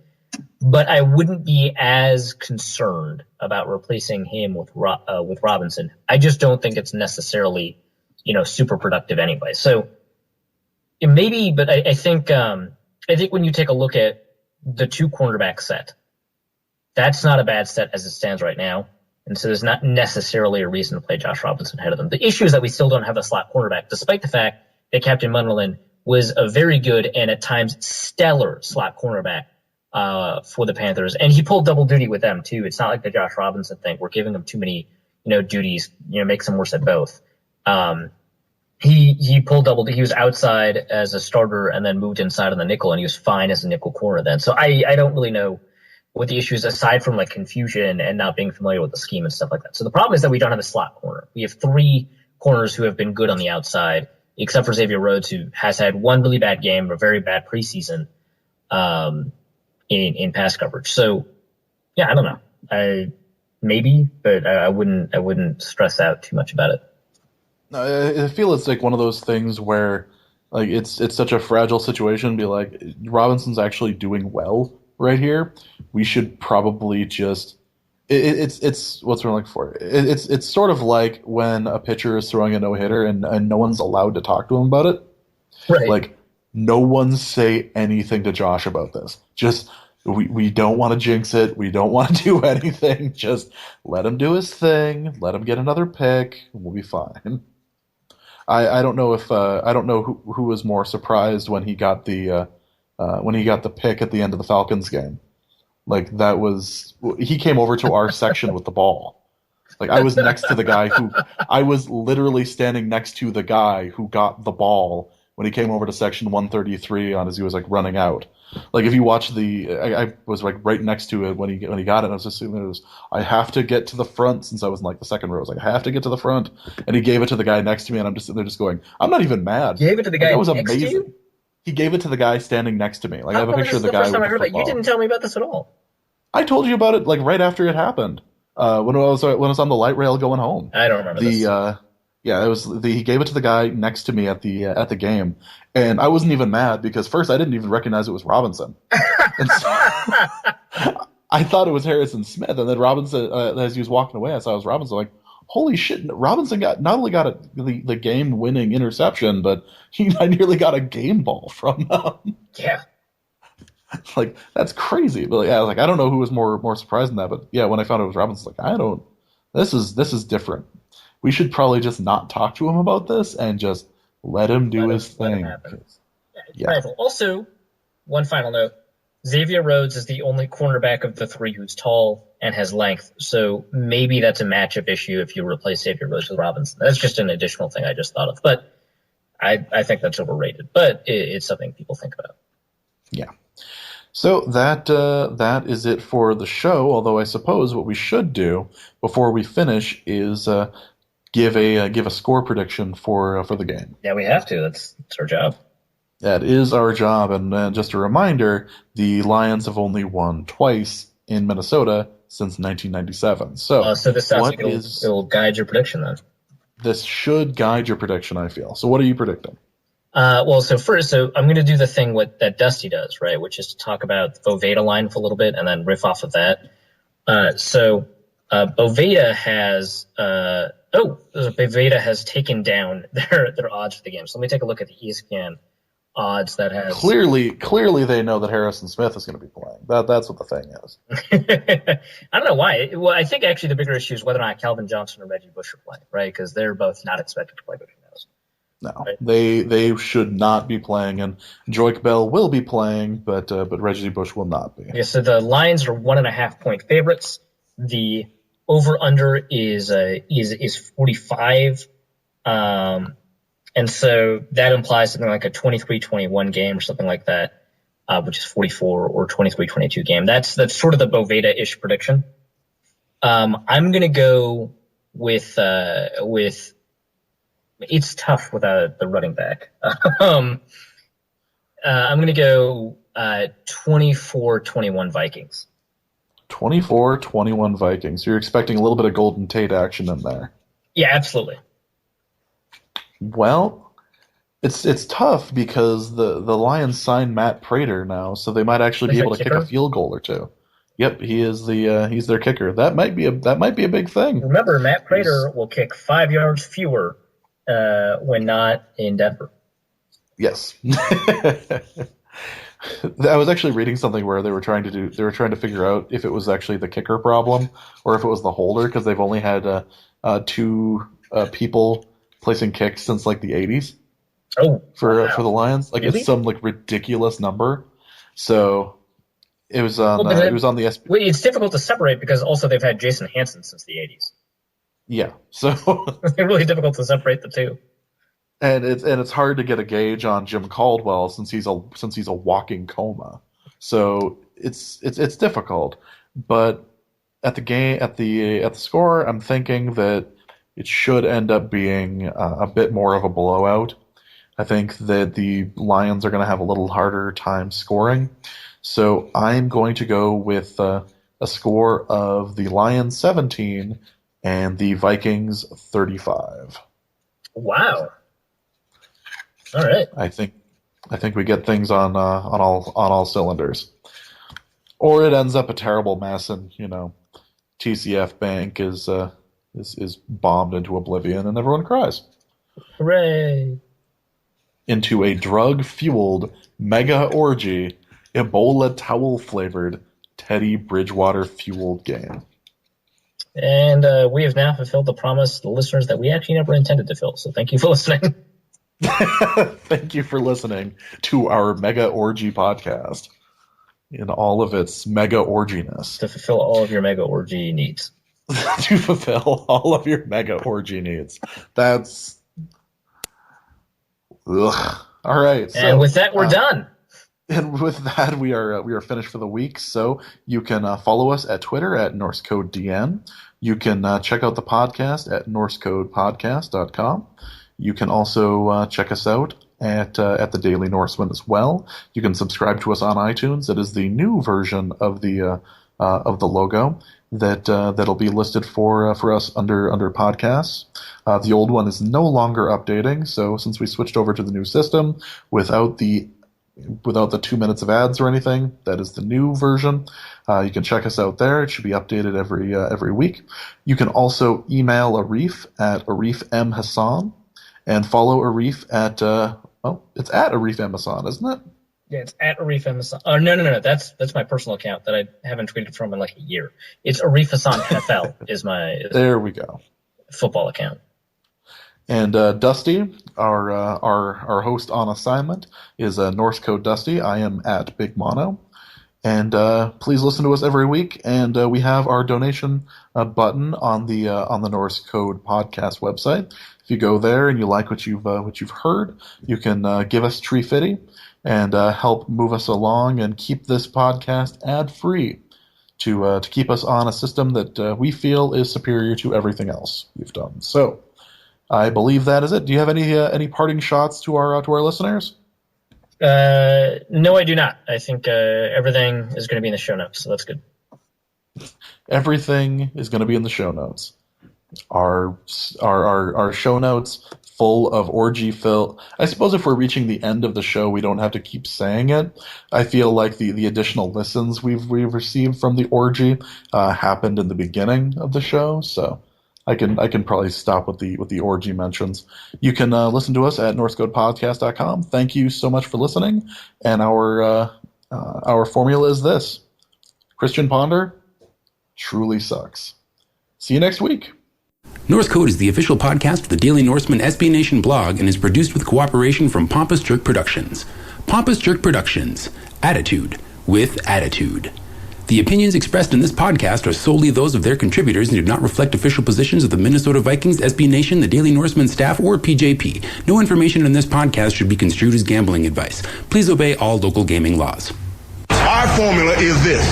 But I wouldn't be as concerned about replacing him with Robinson. I just don't think it's necessarily, super productive anyway. So maybe, but I think when you take a look at the two cornerback set, that's not a bad set as it stands right now. And so there's not necessarily a reason to play Josh Robinson ahead of them. The issue is that we still don't have a slot cornerback, despite the fact that Captain Munnerlyn was a very good and at times stellar slot cornerback for the Panthers. And he pulled double duty with them too. It's not like the Josh Robinson thing. We're giving him too many, duties, makes him worse at both. He pulled double. He was outside as a starter and then moved inside on the nickel, and he was fine as a nickel corner then. So I don't really know what the issue is aside from like confusion and not being familiar with the scheme and stuff like that. So the problem is that we don't have a slot corner. We have three corners who have been good on the outside, except for Xavier Rhodes, who has had one really bad game, a very bad preseason in pass coverage. So yeah, I don't know. Maybe, but I wouldn't stress out too much about it. I feel it's like one of those things where like it's such a fragile situation. Be like, Robinson's actually doing well. right here. We should probably just it's what's we're looking for. It's sort of like when a pitcher is throwing a no hitter and no one's allowed to talk to him about it. Right. Like, no one say anything to Josh about this. Just we don't want to jinx it. We don't want to do anything. Just let him do his thing. Let him get another pick. We'll be fine. I don't know if I don't know who was more surprised when he got the pick at the end of the Falcons game. Like, that was he came over to our section with the ball. Like, I was literally standing next to the guy who got the ball when he came over to section 133 on as he was like running out. Like, if you watch I was like right next to it when he got it. And I was assuming it was I have to get to the front since I was in like the second row. I was like, I have to get to the front, and he gave it to the guy next to me, and I'm just sitting there just going, I'm not even mad. Gave it to the Like, guy that was next to amazing. you? He gave it to the guy standing next to me. Like, I How have a come this picture is of the the guy first time with I the heard that? You football. didn't tell me about this at all. I told you about it like right after it happened. When I was on the light rail going home. I don't remember The this. Yeah, it was he gave it to the guy next to me at the game, and I wasn't even mad because first I didn't even recognize it was Robinson, and so I thought it was Harrison Smith, and then Robinson as he was walking away, I saw it was Robinson. Like, holy shit! Robinson not only got the game winning interception, but I nearly got a game ball from them. Yeah. Like, that's crazy. But yeah, like, I don't know who was more surprised than that, but yeah, when I found it was Robinson, like, I don't. This is different. We should probably just not talk to him about this and just let him do his Let him thing. happen. Yeah, it's Yeah, prideful. Also, one final note: Xavier Rhodes is the only cornerback of the three who's tall and has length, so maybe that's a matchup issue if you replace Xavier Rhodes with Robinson. That's just an additional thing I just thought of, but I think that's overrated. But it's something people think about. yeah. So that is it for the show. Although I suppose what we should do before we finish is give a score prediction for the game. Yeah, we have to. That's our job. That is our job. And just a reminder, the Lions have only won twice in Minnesota since 1997. So So this sounds like what is it'll guide your prediction then. this should guide your prediction, I feel. So what are you predicting? Well, so I'm going to do the thing that Dusty does, right? Which is to talk about the Boveda line for a little bit and then riff off of that. Boveda has taken down their odds for the game. So let me take a look at the ESPN odds that has. Clearly, they know that Harrison Smith is going to be playing. That's what the thing is. I don't know why. Well, I think actually the bigger issue is whether or not Calvin Johnson or Reggie Bush are playing, right? Because they're both not expected to play, but who knows? No, Right? they should not be playing, and Joique Bell will be playing, but Reggie Bush will not be. Yeah, so the Lions are 1.5-point favorites. The over under is 45. And so that implies something like a 23-21 game or something like that, which is 44 or 23-22 game. That's sort of the Boveda-ish prediction. I'm going to go with it's tough without the running back. I'm going to go 24-21 Vikings. 24-21 Vikings. You're expecting a little bit of Golden Tate action in there. Yeah, absolutely. Well, it's tough because the Lions signed Matt Prater now, so they might actually be able to kick a field goal or two. Yep, he's their kicker. That might be a big thing. Remember, Matt Prater will kick 5 yards fewer when not in Denver. Yes. I was actually reading something where they were trying to figure out if it was actually the kicker problem or if it was the holder, because they've only had two people placing kicks since like the 80s. Oh, for the Lions, like really? It's some like ridiculous number. So it was on the SP. Well, it's difficult to separate because also they've had Jason Hansen since the 80s. Yeah, so It's really difficult to separate the two. and it's hard to get a gauge on Jim Caldwell since he's a walking coma. So it's difficult. But at the score, I'm thinking that it should end up being a bit more of a blowout. I think that the Lions are going to have a little harder time scoring. So I'm going to go with a score of the Lions 17 and the Vikings 35. Wow. All right. I think we get things on all cylinders. Or it ends up a terrible mess, and TCF Bank is bombed into oblivion, and everyone cries. Hooray! Into a drug-fueled mega orgy, Ebola towel-flavored Teddy Bridgewater-fueled game. And we have now fulfilled the promise to the listeners that we actually never intended to fill. So thank you for listening. Thank you for listening to our mega orgy podcast in all of its mega orginess. To fulfill all of your mega orgy needs. To fulfill all of your mega orgy needs. That's... Ugh. All right. So, and with that, we're done. And with that, we are finished for the week. So you can follow us at Twitter at Norse Code DN. You can check out the podcast at NorseCodePodcast.com. You can also check us out at the Daily Norseman as well. You can subscribe to us on iTunes. That is the new version of the logo that'll be listed for us under podcasts. The old one is no longer updating. So since we switched over to the new system without the 2 minutes of ads or anything, that is the new version. You can check us out there. It should be updated every week. You can also email Arif at Arif M. Hasan and follow Arif at it's at Arif M. Hasan, isn't it? Yeah, it's at Arif M. Hasan. Oh, no. That's my personal account that I haven't tweeted from in like a year. It's Arif Hasan NFL is my there we go football account. And Dusty, our host on assignment, is Norse Code Dusty. I am at Big Mono. And please listen to us every week. And we have our donation button on the Norse Code podcast website. If you go there and you like what you've heard, you can give us Tree Fitty and help move us along and keep this podcast ad free to keep us on a system that we feel is superior to everything else we've done. So. I believe that is it. Do you have any parting shots to our listeners? No, I do not. I think everything is going to be in the show notes, so that's good. Everything is going to be in the show notes. Our show notes full of orgy fill. I suppose if we're reaching the end of the show, we don't have to keep saying it. I feel like the additional listens we've received from the orgy happened in the beginning of the show, so. I can probably stop with the orgy mentions. You can listen to us at NorseCodePodcast.com. Thank you so much for listening. And our formula is this: Christian Ponder truly sucks. See you next week. Norse Code is the official podcast of the Daily Norseman SB Nation blog and is produced with cooperation from Pompous Jerk Productions. Pompous Jerk Productions. Attitude with attitude. The opinions expressed in this podcast are solely those of their contributors and do not reflect official positions of the Minnesota Vikings, SB Nation, the Daily Norseman staff, or PJP. No information in this podcast should be construed as gambling advice. Please obey all local gaming laws. Our formula is this.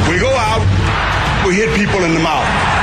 We go out, we hit people in the mouth.